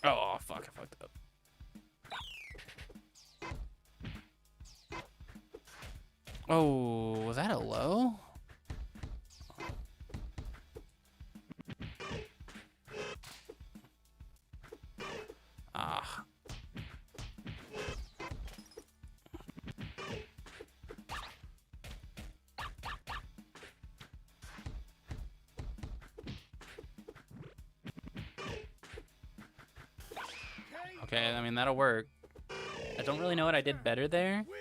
Oh, fuck. I fucked up. Oh, was that a low? Ah. Okay, I mean, that'll work. I don't really know what I did better there. Wins.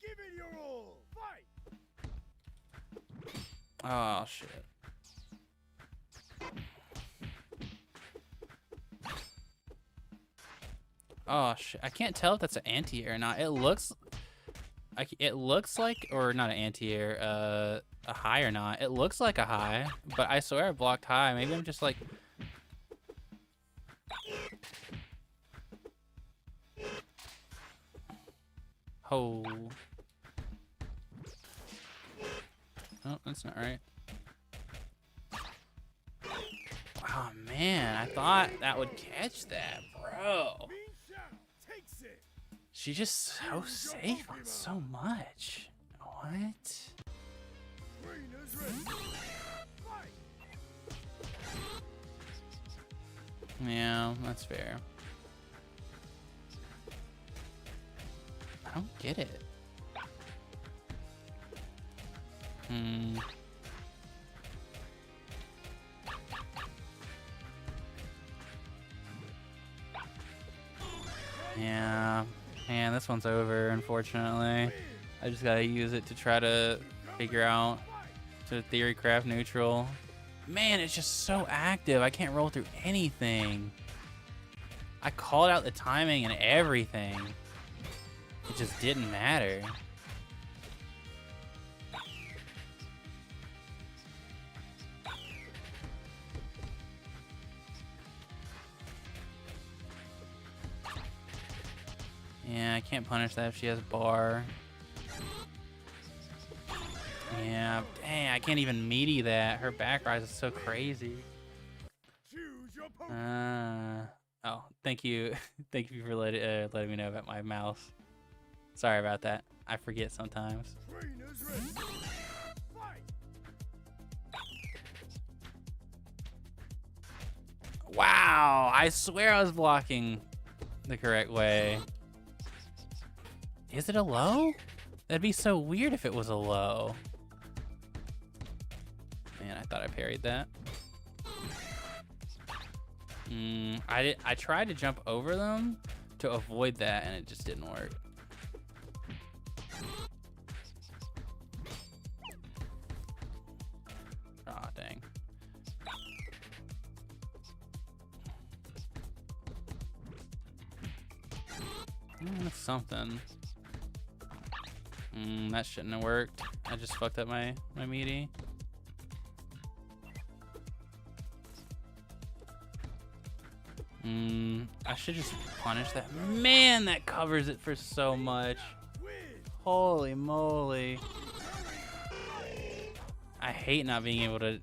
Give it your all. Fight. Oh, shit. Oh, shit. I can't tell if that's an anti-air or not. It looks like, or not an anti-air, a high or not. It looks like a high, but I swear I blocked high. Maybe I'm just like, Oh. Oh, that's not right. Oh man, I thought that would catch that, bro. Mean Shadow takes it. She's just so safe on so much. What? Trainers ready. Fight. Yeah, that's fair. I don't get it. Yeah. Man, this one's over, unfortunately. I just gotta use it to try to figure out to theory craft neutral. Man, it's just so active. I can't roll through anything. I called out the timing and everything. It just didn't matter. Yeah, I can't punish that if she has a bar. Yeah, dang, I can't even meaty that. Her back rise is so crazy. Choose your opponent. Oh, thank you. Thank you for letting me know about my mouse. Sorry about that. I forget sometimes. Trainers ready. Fight. Wow, I swear I was blocking the correct way. Is it a low? That'd be so weird if it was a low. Man, I thought I parried that. I tried to jump over them to avoid that, and it just didn't work. Aw, dang. That's something. That shouldn't have worked. I just fucked up my meaty. I should just punish that. Man, that covers it for so much. Holy moly. I hate not being able to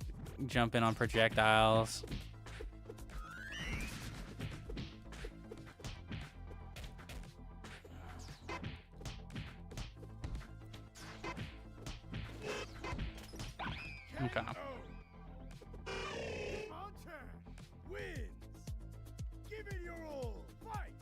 jump in on projectiles. Okay. Wins. Give it your all. Fight.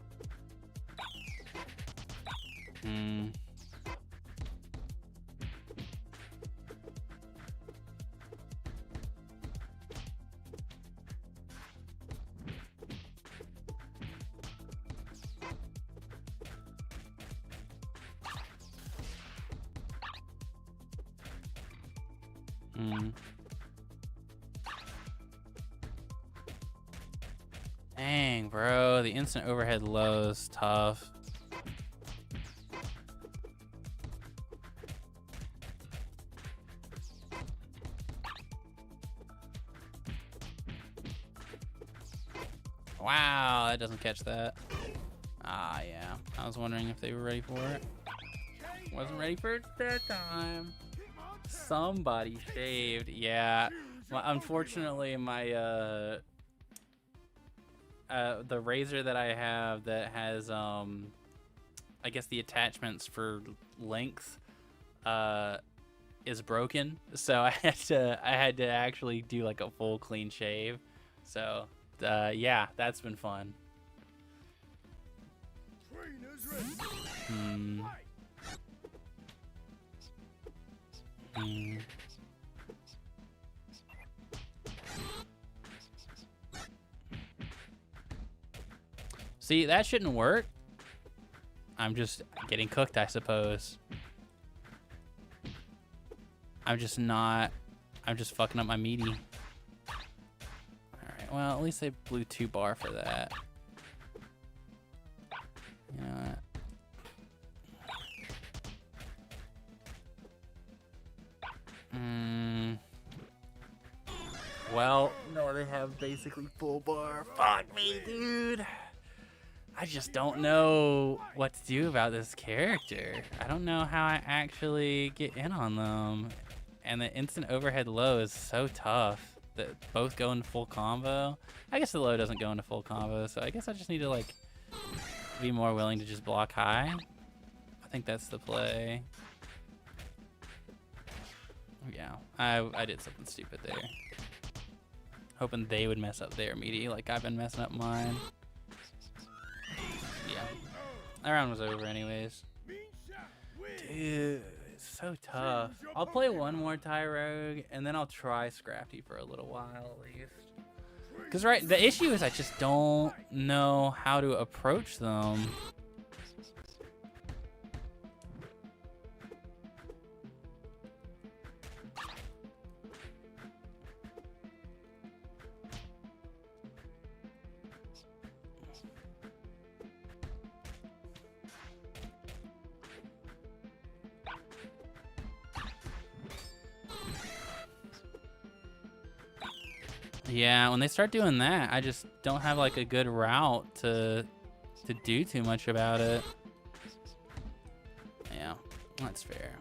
Dang, bro, the instant overhead low is tough. Wow, that doesn't catch that. Ah, yeah. I was wondering if they were ready for it. Wasn't ready for it that time. Somebody shaved. Yeah. Well, unfortunately, my the razor that I have that has I guess the attachments for length is broken, so I had to actually do like a full clean shave. So yeah, that's been fun. See, that shouldn't work. I'm just getting cooked, I suppose. I'm just fucking up my meaty. Alright, well, at least they blew 2 bar for that. You know what? Well, no, they have basically full bar. Fuck me, dude. I just don't know what to do about this character. I don't know how I actually get in on them. And the instant overhead low is so tough that both go into full combo. I guess the low doesn't go into full combo, so I guess I just need to like be more willing to just block high. I think that's the play. Yeah, I did something stupid there. Hoping they would mess up their meaty like I've been messing up mine. Yeah, that round was over anyways. Dude, it's so tough. I'll play one more Ty Rogue and then I'll try Scrafty for a little while at least. Cause the issue is I just don't know how to approach them. Yeah, when they start doing that, I just don't have like a good route to do too much about it. Yeah, that's fair.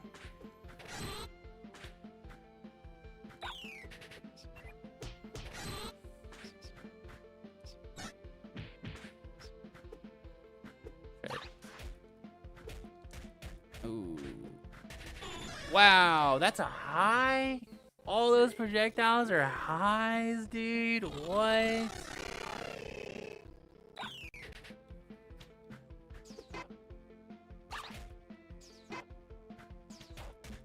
Ooh. Wow, that's a high? All those projectiles are highs, dude. What?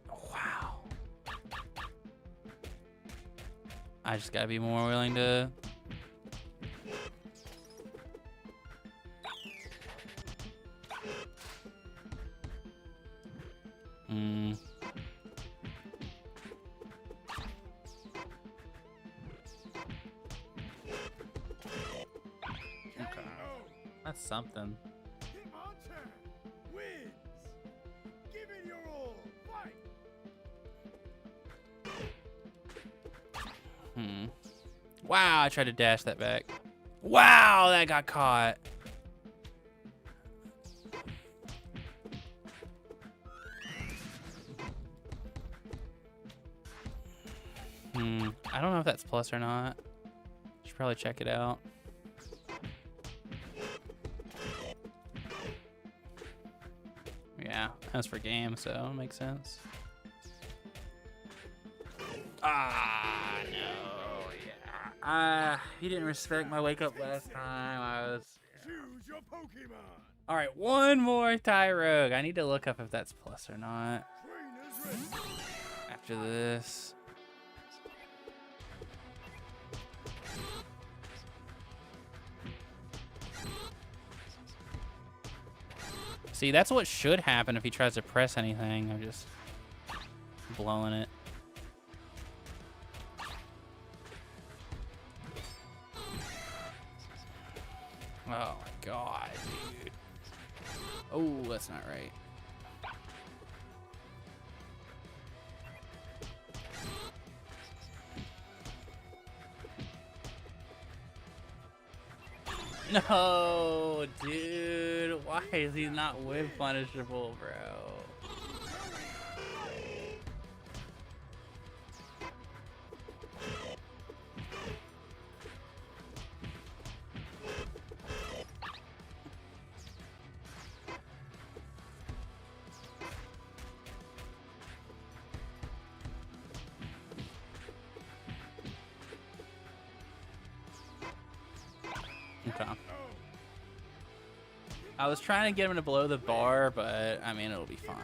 Wow. I just gotta be more willing to... That's something. Wins. Give it your all. Fight. Wow, I tried to dash that back. Wow, that got caught. I don't know if that's plus or not. Should probably check it out. Yeah, that's for game, so it makes sense. Ah, no, yeah. He didn't respect my wake up last time. I was... Choose your Pokemon. All right, one more Ty Rogue. I need to look up if that's plus or not. Trainers ready. After this. See, that's what should happen if he tries to press anything. I'm just blowing it. Oh my god, dude. Oh, that's not right. No, dude. Why is he not whip punishable, bro? Okay. I was trying to get him to blow the bar, but I mean, it'll be fine.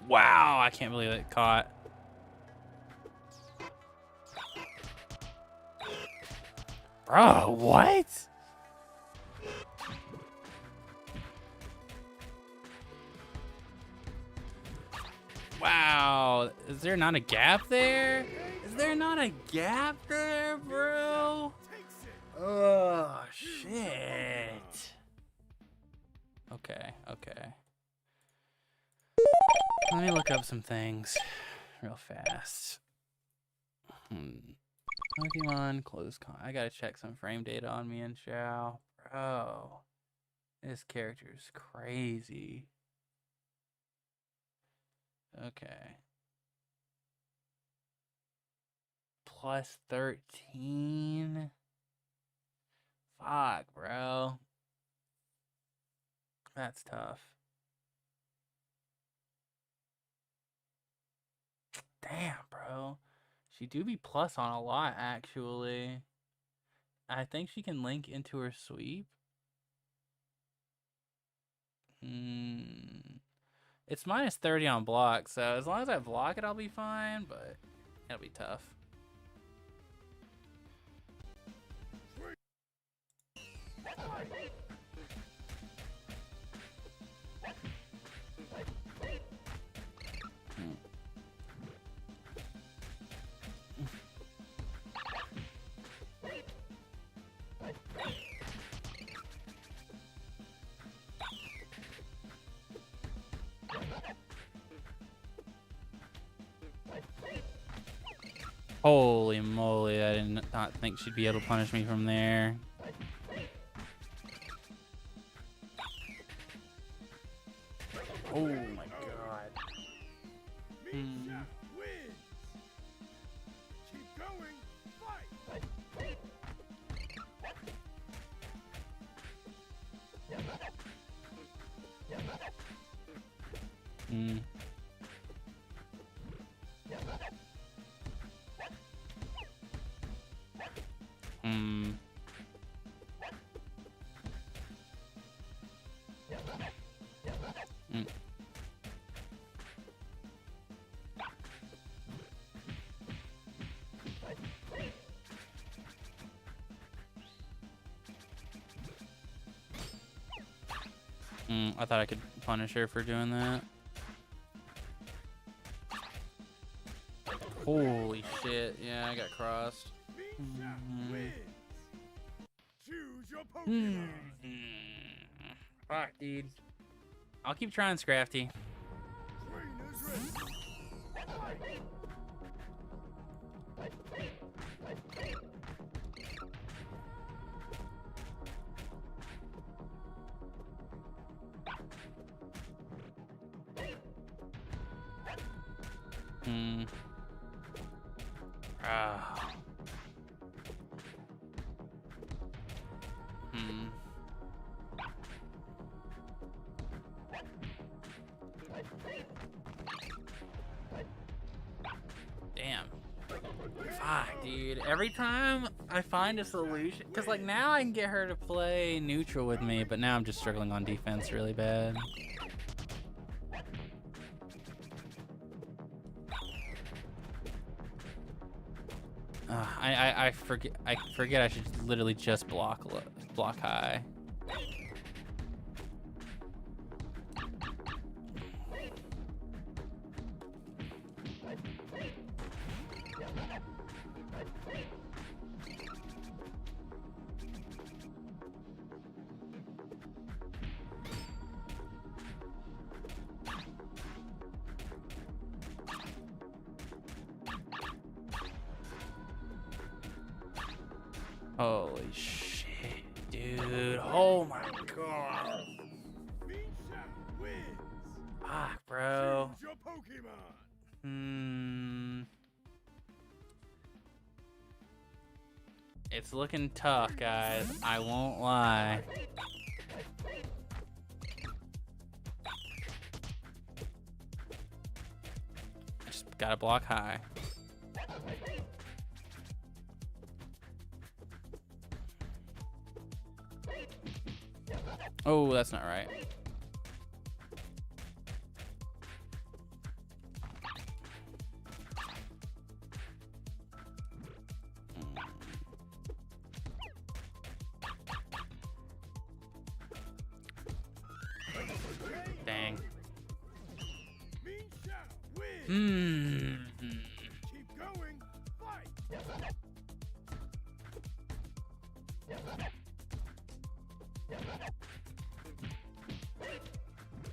Wow, I can't believe it caught. Bro, what? Wow, is there not a gap there? Is there not a gap there, bro? Oh, shit. Okay, okay. Let me look up some things real fast. Pokemon close con. I gotta check some frame data on me and Xiao. Bro, this character is crazy. Okay. Plus 13. Fuck, bro. That's tough. Damn, bro. She do be plus on a lot, actually. I think she can link into her sweep. It's minus 30 on block, so as long as I block it, I'll be fine, but it'll be tough. Holy moly, I did not think she'd be able to punish me from there. Oh my god. Misha wins. Keep going. Fight. I thought I could punish her for doing that. Holy shit. Yeah, I got crossed. Misha wins. Choose your Pokemon. Fuck, dude. I'll keep trying, Scrafty. Trainers ready. Damn. Fuck, dude. Every time I find a solution, because like now I can get her to play neutral with me, but now I'm just struggling on defense really bad. I forget I should literally just block high. Holy shit, dude. Oh my god. Misha wins. Fuck, bro. Choose your Pokemon. It's looking tough, guys. I won't lie. I just gotta block high. Oh, that's not right. Dang. Misha wins. Keep going. Fight.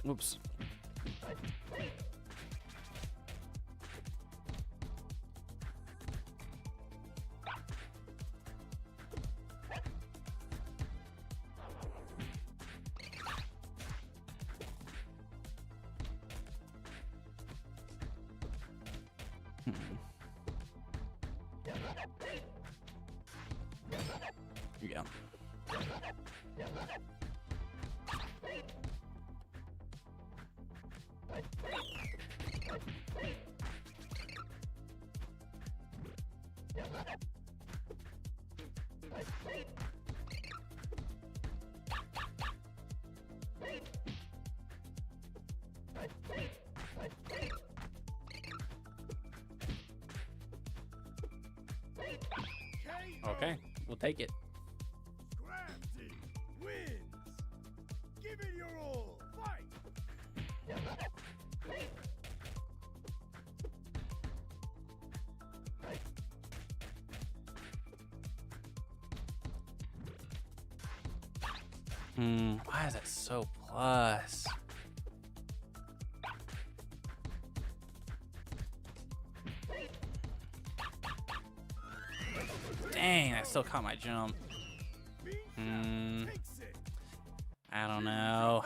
Oops. Here we go. Okay, we'll take it. Crafty wins. Give it your all. Fight. Why is it so plus? Dang, I still caught my jump. Takes it. I don't know.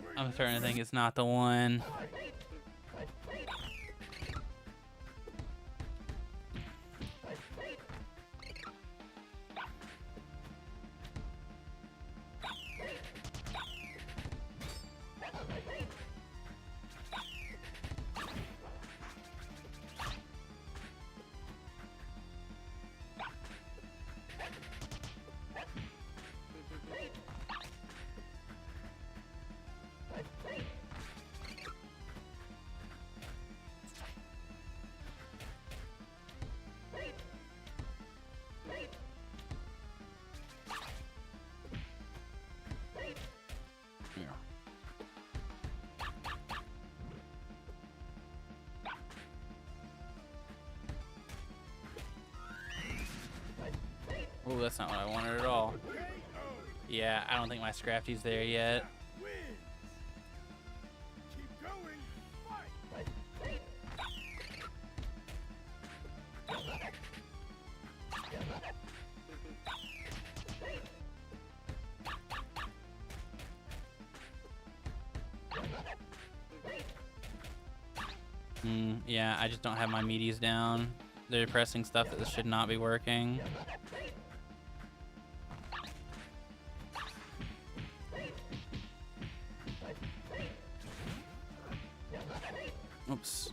Pokemon. I'm starting to think it's not the one. Oh, that's not what I wanted at all. Yeah, I don't think my Scrafty's there yet. Wins. Keep going. Fight. Yeah, I just don't have my meaties down. They're pressing stuff that should not be working. Oops.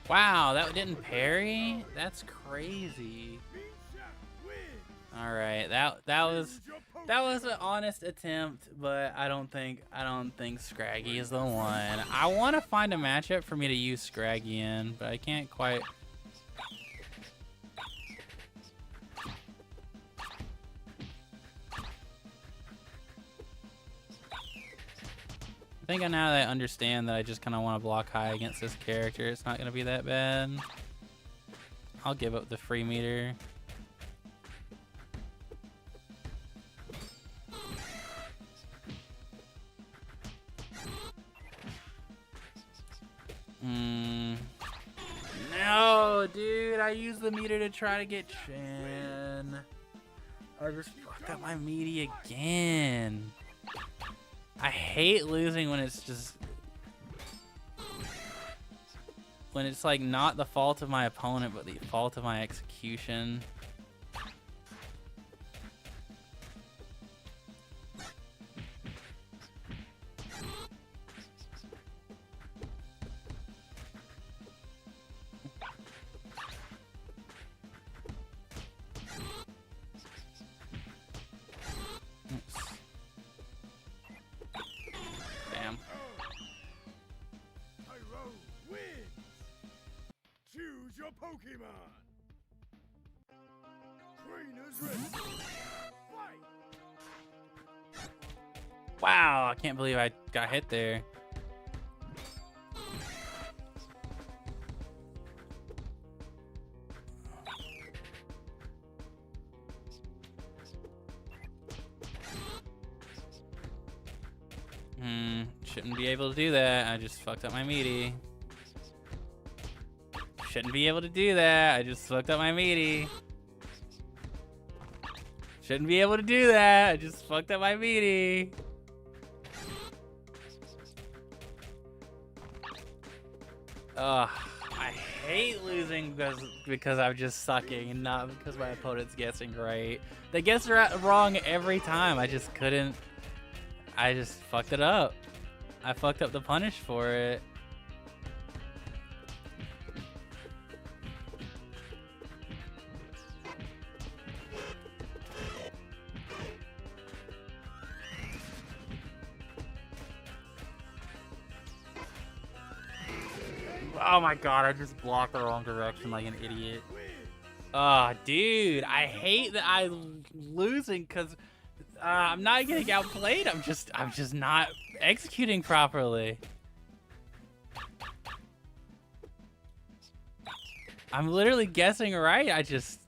Wow, that didn't parry? That's crazy. All right, that was an honest attempt, but I don't think Scraggy is the one. I want to find a matchup for me to use Scraggy in, but I can't quite. I think now that I understand that I just kind of want to block high against this character, it's not going to be that bad. I'll give up the free meter. No, dude, I used the meter to try to get Chin. I just fucked up my meaty again. I hate losing when it's just... when it's like not the fault of my opponent, but the fault of my execution. Choose your Pokemon. Trainers ready. Fight. Wow, I can't believe I got hit there. Shouldn't be able to do that. I just fucked up my meaty. Shouldn't be able to do that. I just fucked up my meaty. Shouldn't be able to do that. I just fucked up my meaty. Ugh, I hate losing because I'm just sucking and not because my opponent's guessing right. They guess wrong every time. I just couldn't. I just fucked it up. I fucked up the punish for it. Oh my god, I just blocked the wrong direction like an idiot. Oh, dude, I hate that I'm losing because I'm not getting outplayed. I'm just not executing properly. I'm literally guessing right. I just.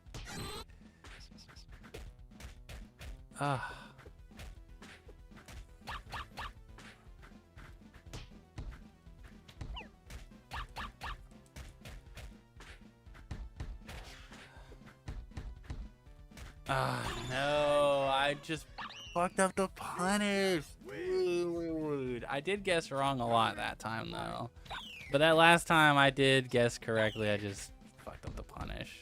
No, I just fucked up the punish. Dude, I did guess wrong a lot that time though. But that last time I did guess correctly. I just fucked up the punish.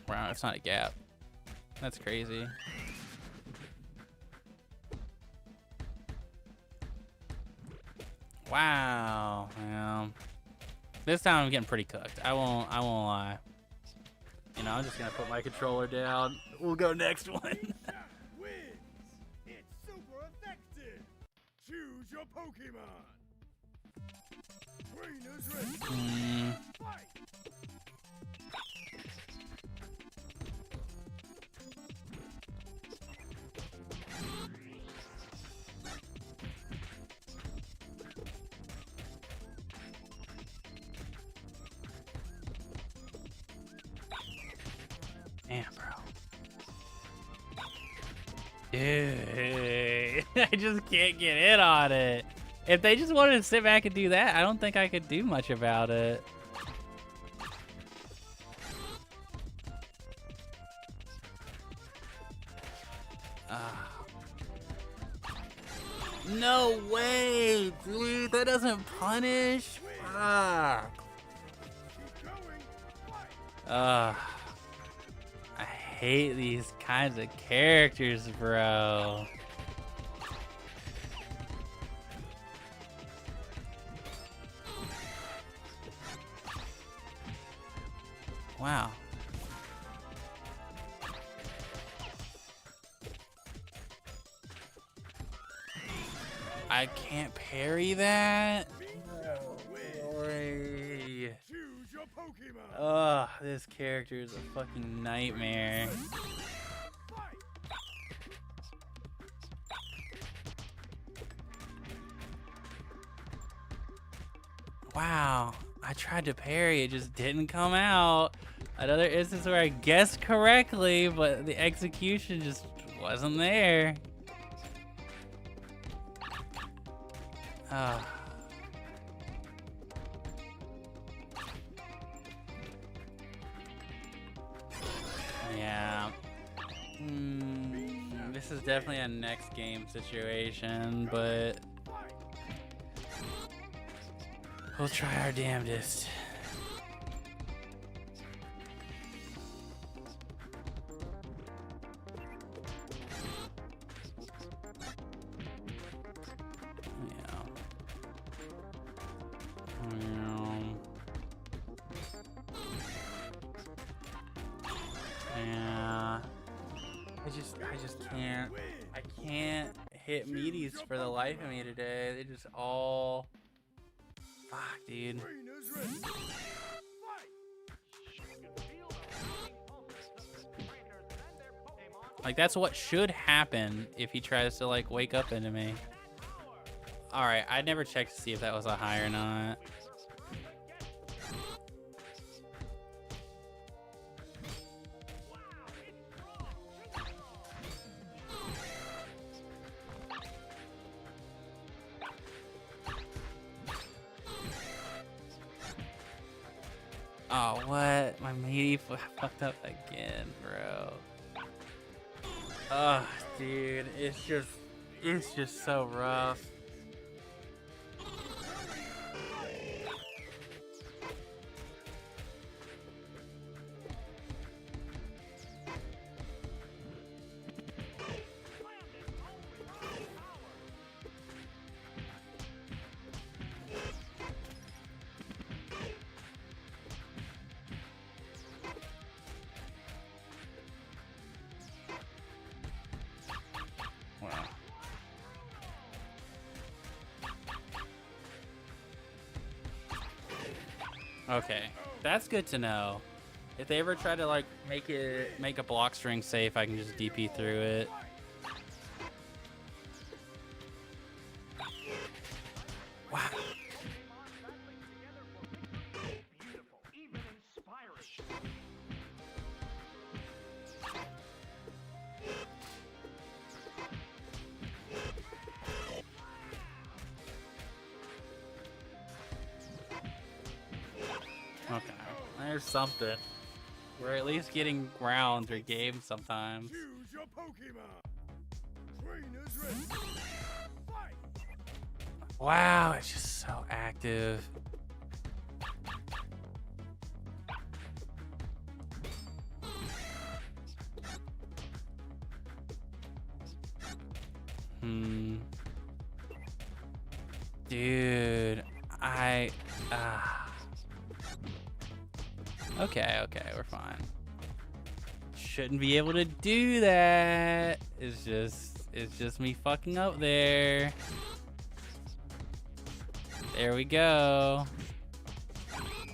Wow, it's not a gap. That's crazy. Wow. Yeah. This time I'm getting pretty cooked. I won't lie. You know, I'm just gonna put my controller down. We'll go next one. Wins. It's super effective. Choose your Pokemon. Trainer's ready. Fight. Damn, bro. Dude, I just can't get in on it. If they just wanted to sit back and do that, I don't think I could do much about it. No way, dude. That doesn't punish. Fuck. I hate these kinds of characters, bro. Wow. I can't parry that. No way. Ugh, this character is a fucking nightmare. Wow, I tried to parry, it just didn't come out. Another instance where I guessed correctly, but the execution just wasn't there. Yeah. This is definitely a next game situation, but we'll try our damnedest. Yeah. I just can't. I can't hit meaties for the life of me today. They just all. Fuck, dude. Like, that's what should happen if he tries to, like, wake up into me. Alright, I never checked to see if that was a high or not. Oh, what? My meaty fucked up again, bro. Oh, dude, it's just so rough. Wow. Okay, that's good to know. If they ever try to like make a block string safe, I can just DP through it. Wow. Okay, there's something. We're at least getting rounds or games sometimes. Choose your Pokemon. Trainers ready. Fight. Wow, it's just so active. Dude, Okay, we're fine. Shouldn't be able to do that. It's just me fucking up there. There we go.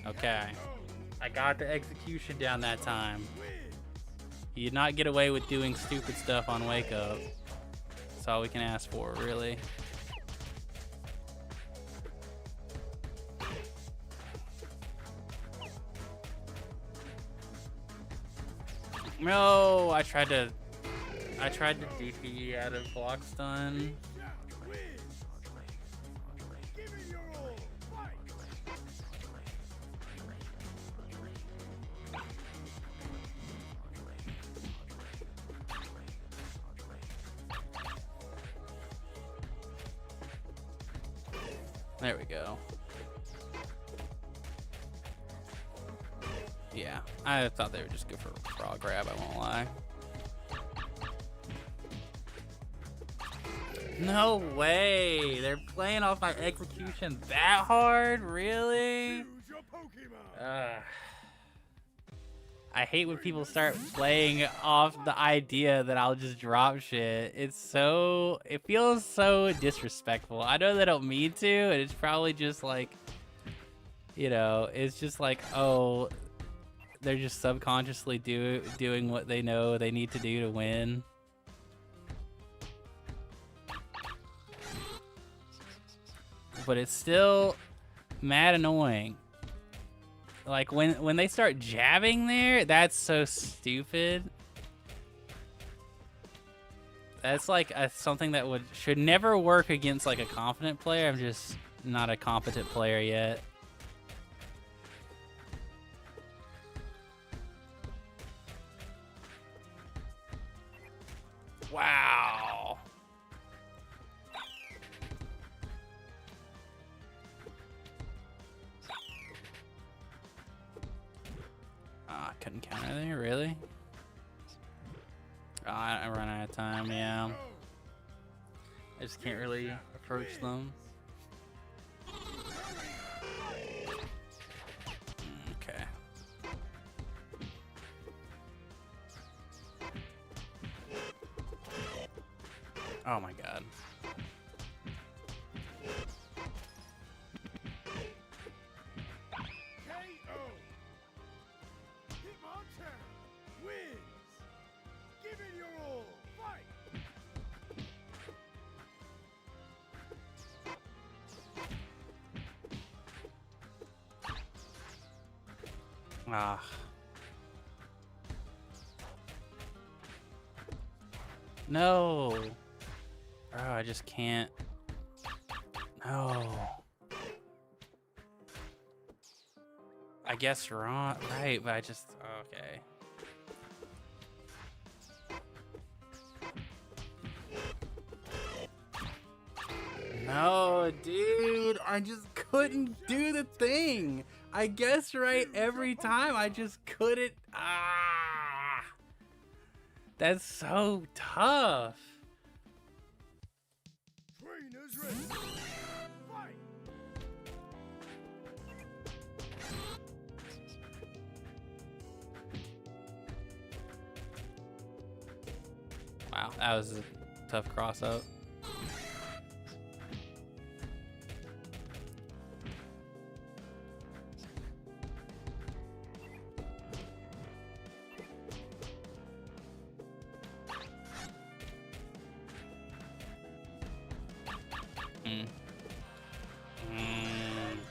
Okay. I got the execution down that time. You did not get away with doing stupid stuff on Wake Up. That's all we can ask for, really. No, I tried to DP out of block stun. There we go. Yeah, I thought they would just go for a raw grab, I won't lie. No way! They're playing off my execution that hard? Really? I hate when people start playing off the idea that I'll just drop shit. It feels so disrespectful. I know they don't mean to, and it's probably just like, you know, it's just like, oh, they're just subconsciously doing what they know they need to do to win. But it's still mad annoying. Like when they start jabbing there, that's so stupid. That's like something that should never work against like a confident player. I'm just not a competent player yet. Wow. I couldn't counter there, really? Oh, I run out of time, yeah. I just can't really approach them. Okay. Oh my god. Wins. Give it your all. Ah. No. Bro, I just can't. No. I guess wrong. Right, but I just. Okay. No, dude. I just couldn't do the thing. I guessed right every time. I just couldn't. Ah. That's so tough. Trainers ready. Fight. Wow, that was a tough cross up.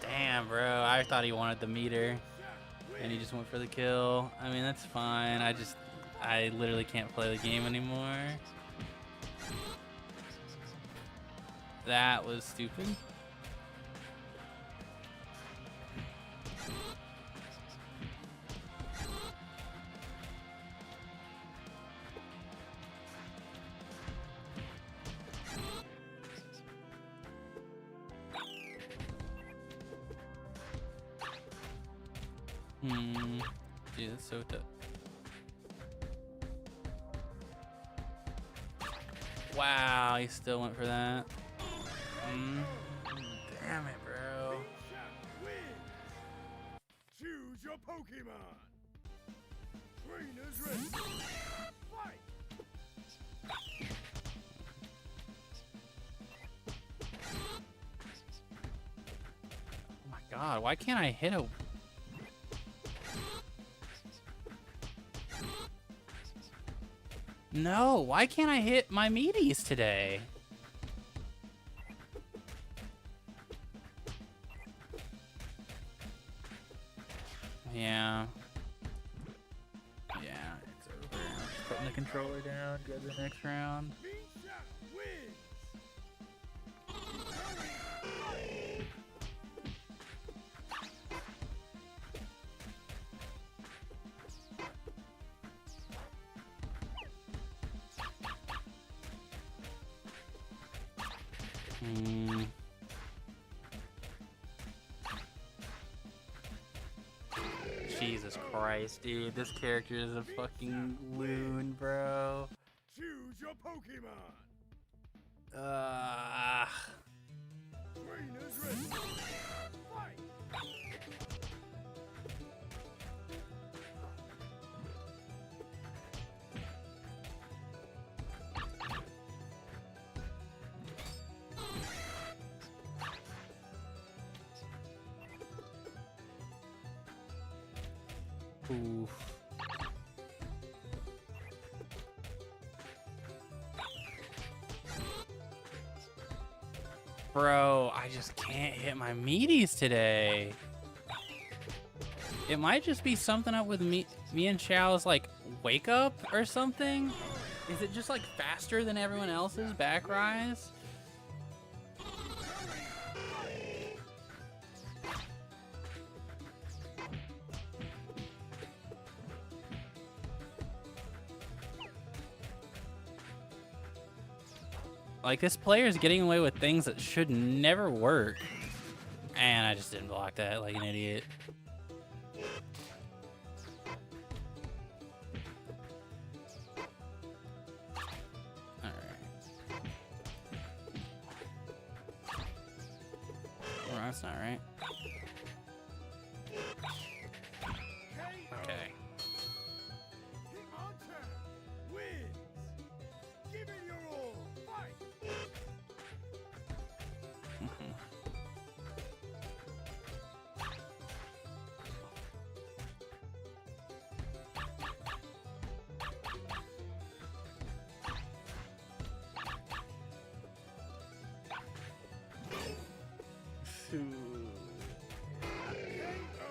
Damn, bro. I thought he wanted the meter, and he just went for the kill. I mean, that's fine. I literally can't play the game anymore. That was stupid. Dude, that's so tough. Wow, he still went for that. Damn it, bro. Choose your Pokemon. Trainers ready. Fight. Oh my god, why can't I hit a... No, why can't I hit my meaties today? Yeah. Yeah, it's over. I'm just putting the controller down, go to the next round. Wins. Jesus Christ, dude. This character is a fucking loon, bro. Choose your Pokemon. Trainers ready. Fight. Oof. Bro, I just can't hit my meaties today. It might just be something up with me and Xiao's like wake up or something. Is it just like faster than everyone else's back rise? Like, this player is getting away with things that should never work. And I just didn't block that like an idiot. Alright. Well, that's not right. Okay. Wins. Give it your all. Fight.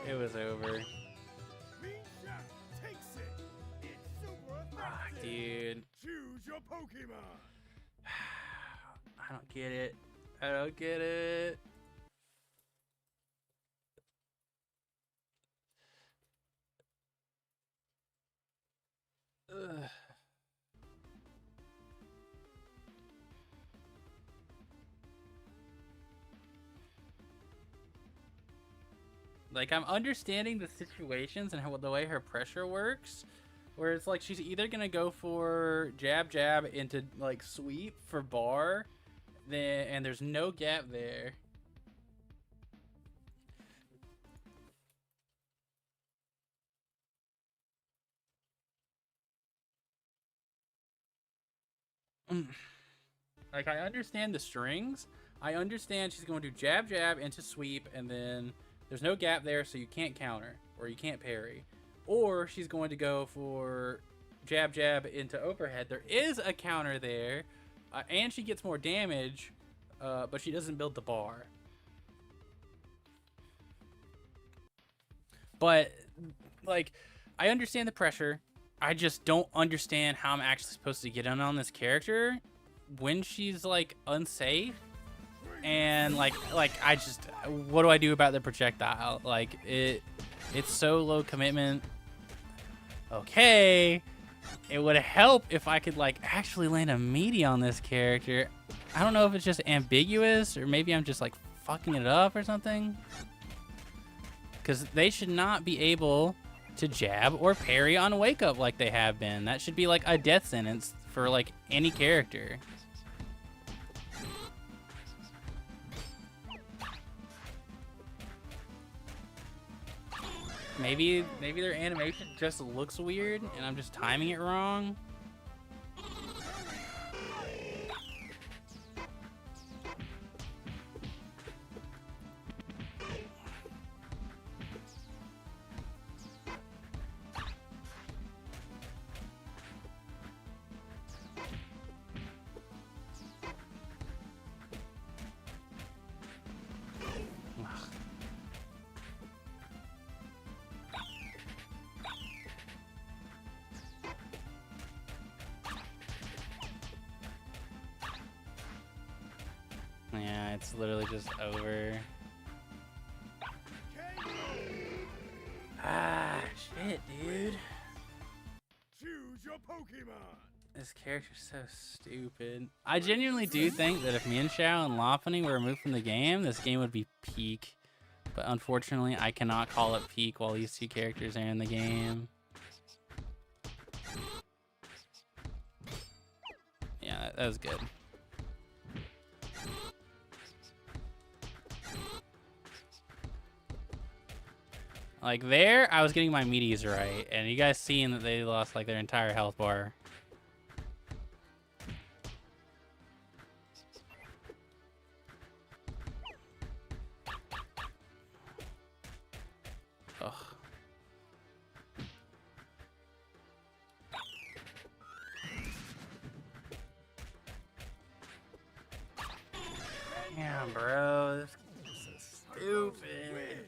It was over. dude. Choose your Pokemon. I don't get it. I don't get it. Ugh. Like, I'm understanding the situations and how the way her pressure works, where it's like she's either gonna go for jab jab into like sweep for bar, then and there's no gap there. Like, I understand the strings. I understand she's going to jab jab into sweep, and then there's no gap there, so you can't counter or you can't parry. Or she's going to go for jab jab into overhead. There is a counter there, and she gets more damage, but she doesn't build the bar. But like, I understand the pressure. I just don't understand how I'm actually supposed to get in on this character when she's like unsafe, and like I just, what do I do about the projectile? Like, it's so low commitment. Okay, it would help if I could like actually land a meaty on this character. I don't know if it's just ambiguous or maybe I'm just like fucking it up or something, because they should not be able to jab or parry on wake up like they have been. That should be like a death sentence for like any character. Maybe their animation just looks weird and I'm just timing it wrong. Yeah, it's literally just over. Ah, shit, dude. Choose your Pokemon. This character's so stupid. I genuinely do think that if Mienshao and Lopunny were removed from the game, this game would be peak. But unfortunately, I cannot call it peak while these two characters are in the game. Yeah, that was good. Like there, I was getting my meaties right, and you guys seeing that they lost like their entire health bar. Ugh. Damn, bro, this is so stupid.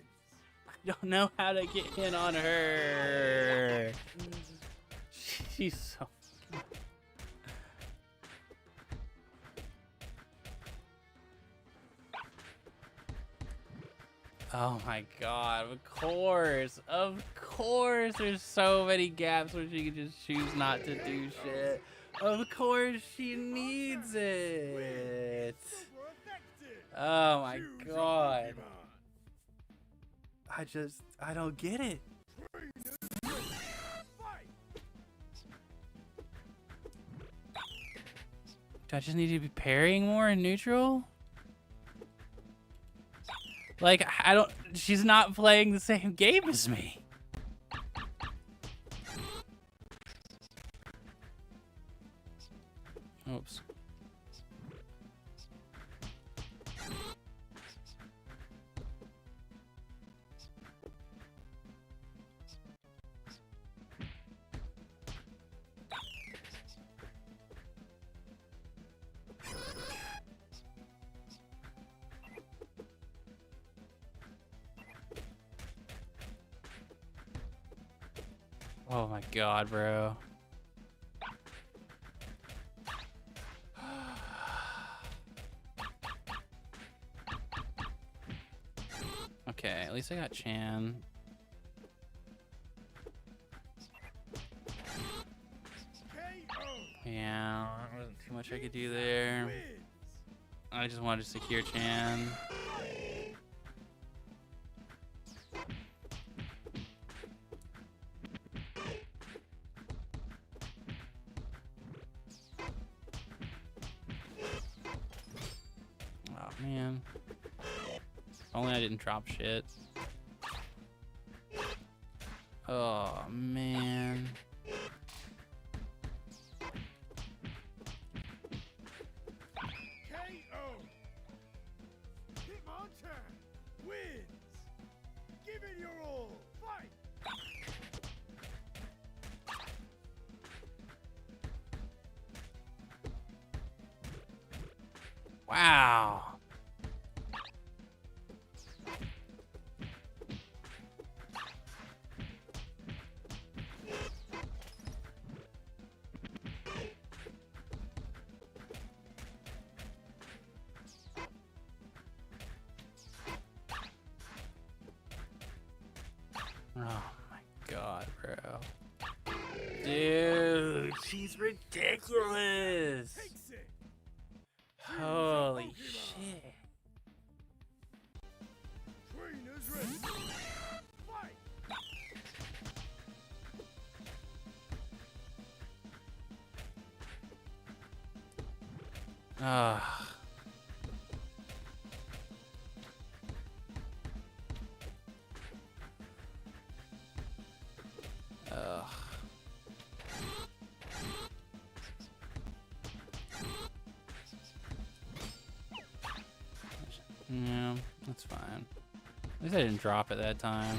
I don't know how to get in on her. She's so... Oh my god, of course. Of course there's so many gaps where she can just choose not to do shit. Of course she needs it. Oh my god. I don't get it. Do I just need to be parrying more in neutral? Like, I don't... She's not playing the same game as me. Oops. Oh my god, bro. Okay, at least I got Chan. Yeah, there wasn't too much I could do there. I just wanted to secure Chan. Oh man. Only I didn't drop shit. Oh man. KO. Hitmonchan wins. Give it your all. Fight. Wow. Oh my god, bro. Dude, she's ridiculous. Takes it. Holy shit. Trainers ready. Fight. Ah. Ugh. Yeah, that's fine. At least I didn't drop it that time.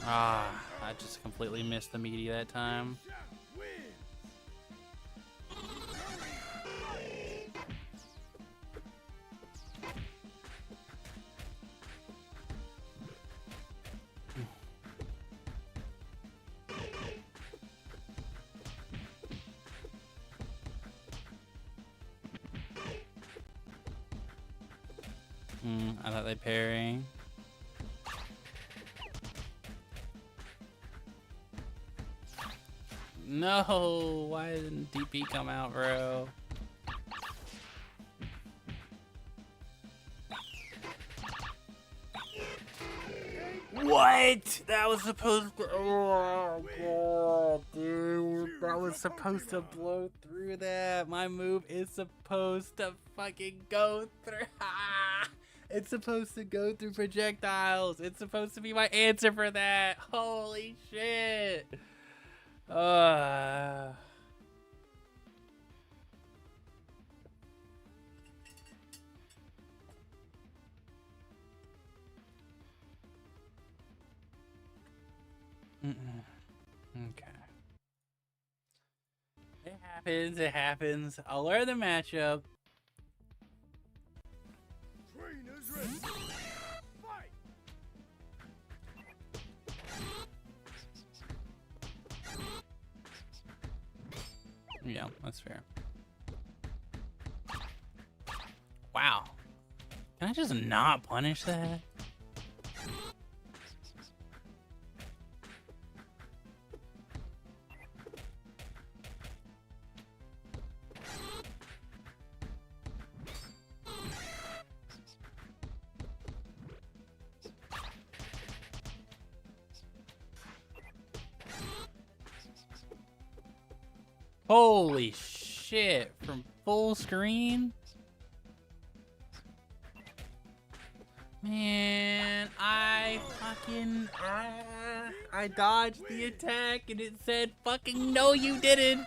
Ah, I just completely missed the meaty that time. Wins. I thought they'd parry. No, why didn't DP come out, bro? What? That was supposed to. Oh god, dude. That was supposed to blow through that. My move is supposed to fucking go through. It's supposed to go through projectiles. It's supposed to be my answer for that. Holy shit. Okay. It happens. It happens. I'll learn the matchup. Trainers ready. Fight. Yeah, that's fair. Wow. Can I just not punish that? Holy shit, from full screen? Man, I dodged the attack and it said fucking no you didn't.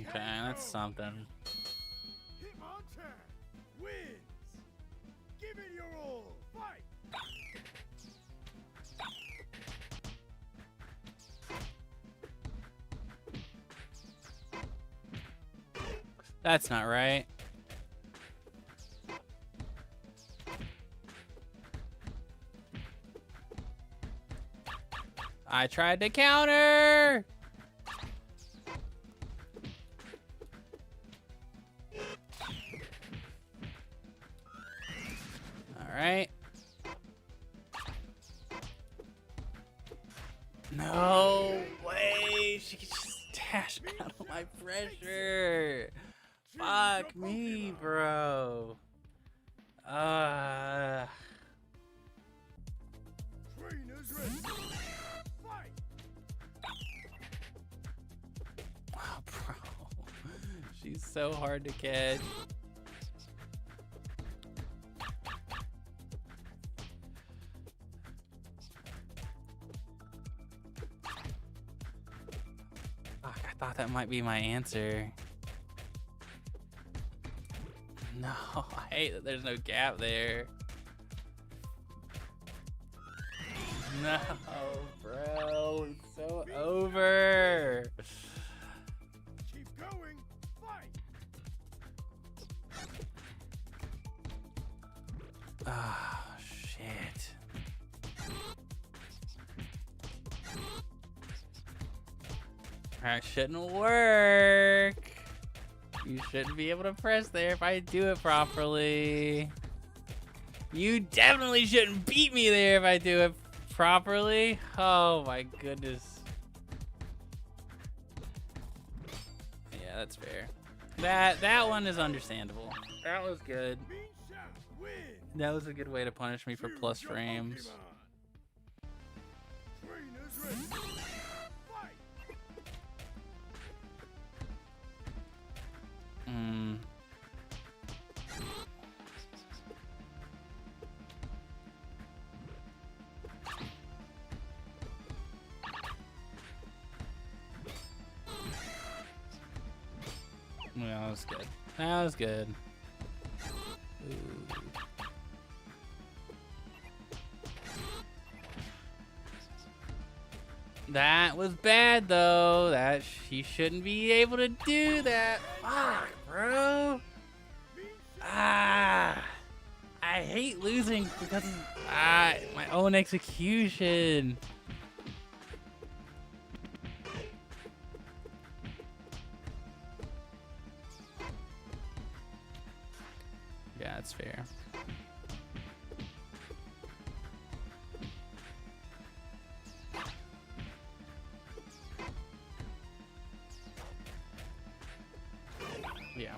Okay, that's something. Hitmonchan wins. Give it your all. Fight. That's not right. I tried to counter! Alright. No way! She can just dash out of my pressure! Fuck me, bro! Trainers ready. Fight. Oh, bro. She's so hard to catch. Fuck, I thought that might be my answer. No, I hate that there's no gap there. No, bro, it's so over. Keep going. Fight. Oh, shit. That shouldn't work. You shouldn't be able to press there if I do it properly. You definitely shouldn't beat me there if I do it properly. Oh my goodness. Yeah, that's fair. That one is understandable. That was good. Mean shot. Win. That was a good way to punish me for plus Choose your frames. Pokemon. Trainers ready. Fight. Yeah, that was good. That was good. Ooh. That was bad though. That she shouldn't be able to do that. Fuck, bro. I hate losing because of my own execution. Yeah, that's fair. Yeah.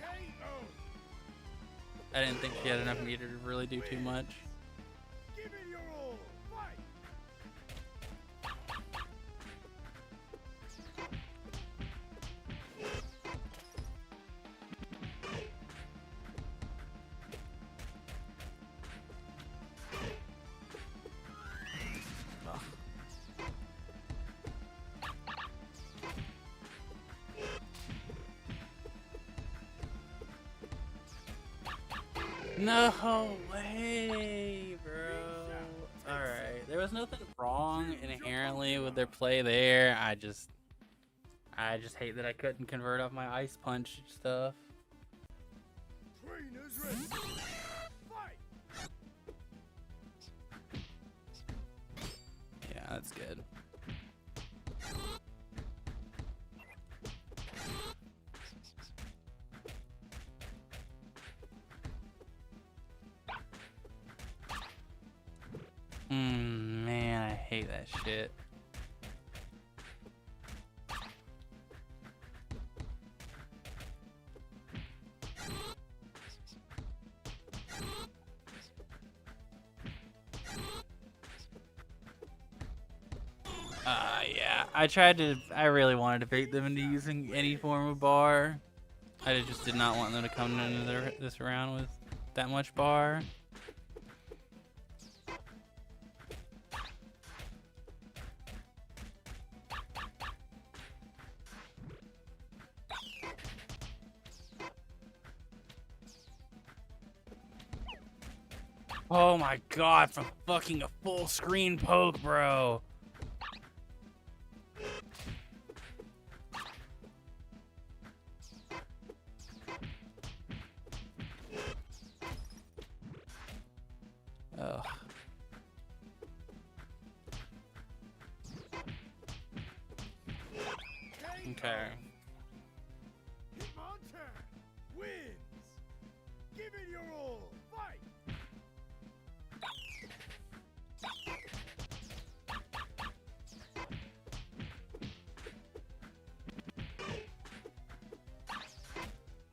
I didn't think she had enough meter to really do too much. Give it your all. Fight. Ugh. No way, bro. Alright. There was nothing wrong inherently with their play there. I just hate that I couldn't convert off my ice punch stuff. Trainers ready. Fight. Yeah, that's good. Man, I hate that shit. Yeah, I really wanted to bait them into using any form of bar. I just did not want them to come into this round with that much bar. Oh my god, from fucking a full screen poke, bro. Okay. Hitmonchan wins. Give it your all. Fight.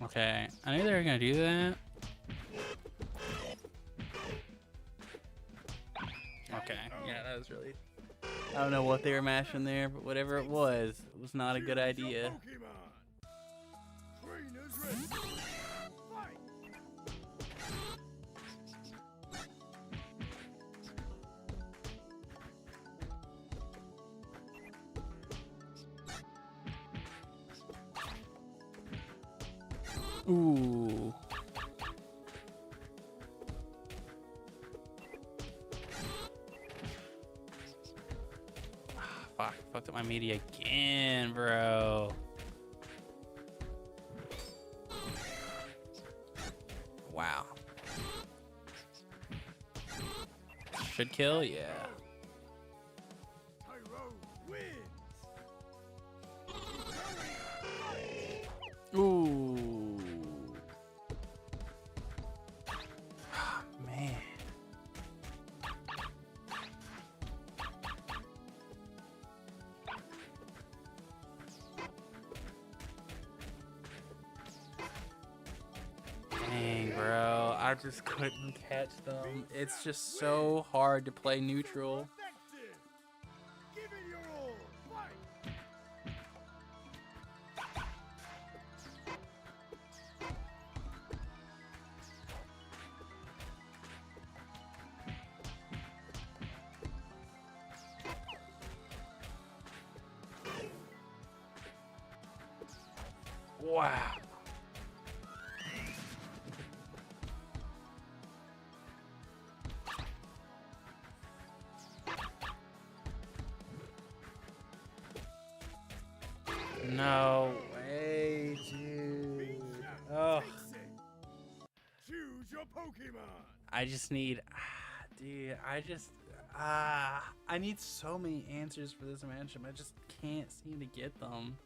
Okay. I knew they were gonna do that. Okay. Yeah, that was really. I don't know what they were mashing there, but whatever it was not a good idea. Trainers ready. Fight. Ooh. Fuck, fucked up my media again, bro. Wow. Should kill? Yeah. Tyrone wins. Ooh. Man. Dang, bro. I just couldn't catch them. It's just so hard to play neutral. Effective. Give it your all. Fight. Wow. No way, dude. Oh, Takes it. Choose your Pokemon. I just need, dude. I need so many answers for this matchup. I just can't seem to get them.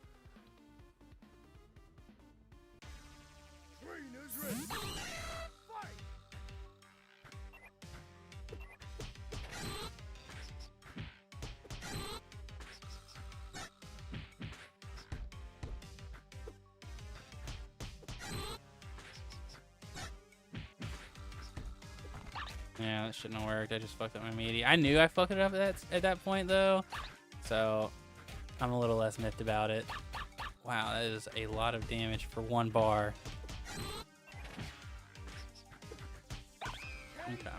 Trainers ready. Fight. Yeah, that shouldn't have worked. I just fucked up my meaty. I knew I fucked it up at that point though, so I'm a little less miffed about it. Wow, that is a lot of damage for one bar. Okay.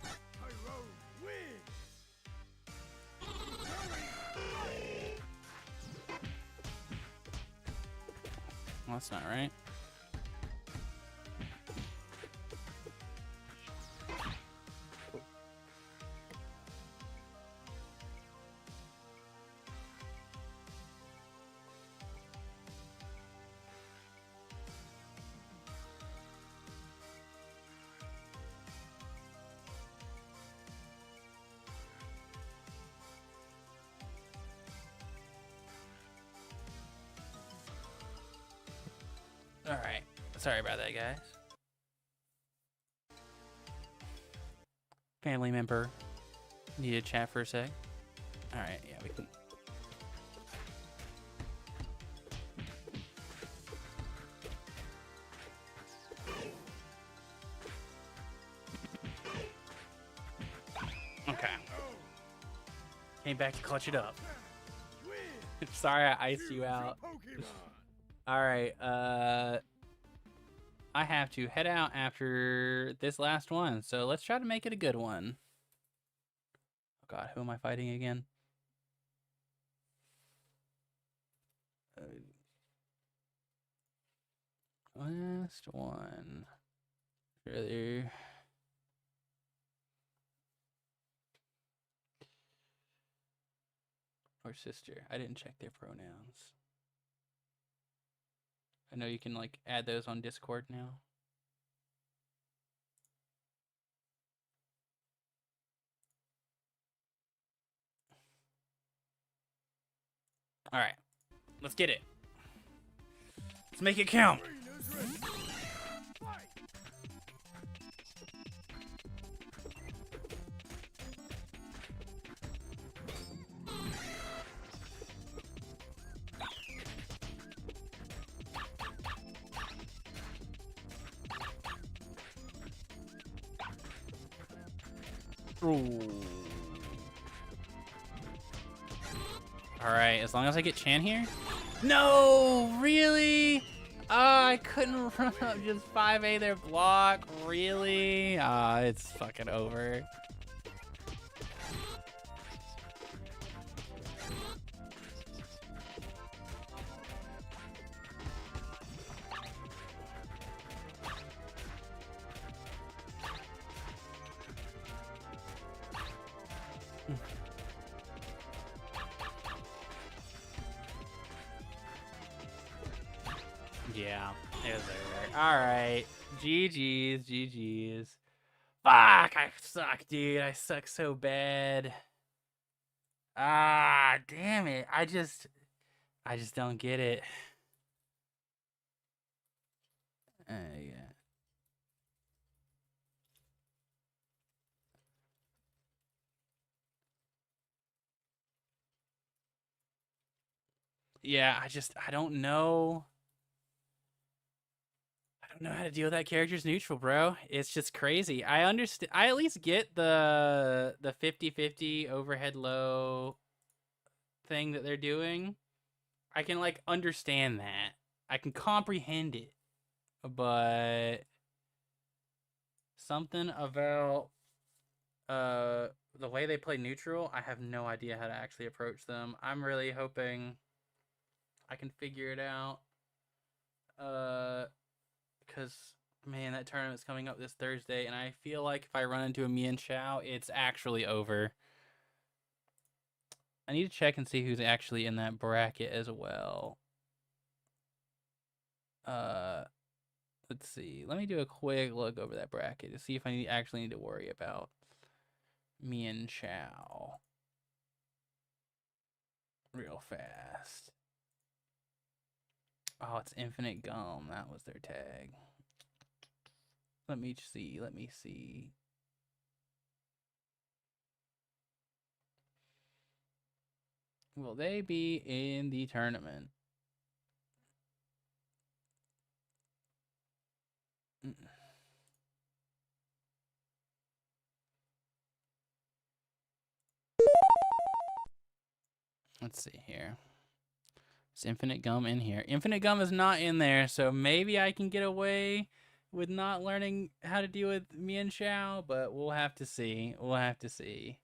Tyrone wins. Well, that's not right. All right. Sorry about that, guys. Family member. Need to chat for a sec. All right. Yeah, we can. Okay. Came back to clutch it up. Win. Sorry I iced Choose you your out. Pokemon. All right. I have to head out after this last one, so let's try to make it a good one. Oh God, who am I fighting again? Last one. Brother. Or sister. I didn't check their pronouns. I know you can like add those on Discord now. All right. Let's get it. Let's make it count. Arena's ready. Fight! Ooh. Alright, as long as I get Chan here. No, really? I couldn't run up just 5A their block. Really? It's fucking over. Yeah, it was over. Alright. GG's, GG's. Fuck, I suck, dude. I suck so bad. Ah, damn it. I just don't get it. Yeah. Yeah, I don't know. I don't know how to deal with that character's neutral, bro. It's just crazy. I understand. I at least get the 50-50 overhead low thing that they're doing. I can like understand that. I can comprehend it. But something about the way they play neutral, I have no idea how to actually approach them. I'm really hoping I can figure it out. Because man, that tournament's coming up this Thursday, and I feel like if I run into a Mian Chao, it's actually over. I need to check and see who's actually in that bracket as well. Let's see. Let me do a quick look over that bracket to see if I actually need to worry about Mian Chao real fast. Oh, it's Infinite Gum. That was their tag. Let me see. Let me see. Will they be in the tournament? Let's see here. Is Infinite Gum in here? Infinite Gum is not in there, so maybe I can get away with not learning how to deal with Mian Chao, but we'll have to see. We'll have to see.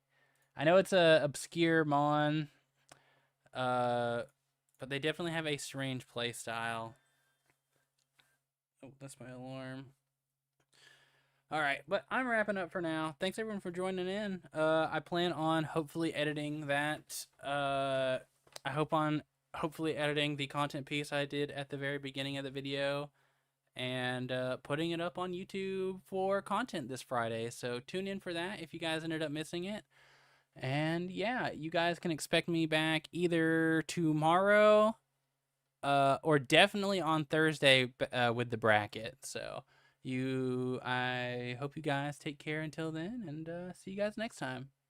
I know it's a obscure Mon, but they definitely have a strange play style. Oh, that's my alarm. All right, but I'm wrapping up for now. Thanks everyone for joining in. I plan on hopefully editing that. Hopefully editing the content piece I did at the very beginning of the video and putting it up on YouTube for content this Friday. So tune in for that if you guys ended up missing it. And yeah, you guys can expect me back either tomorrow or definitely on Thursday with the bracket. So I hope you guys take care until then, and see you guys next time.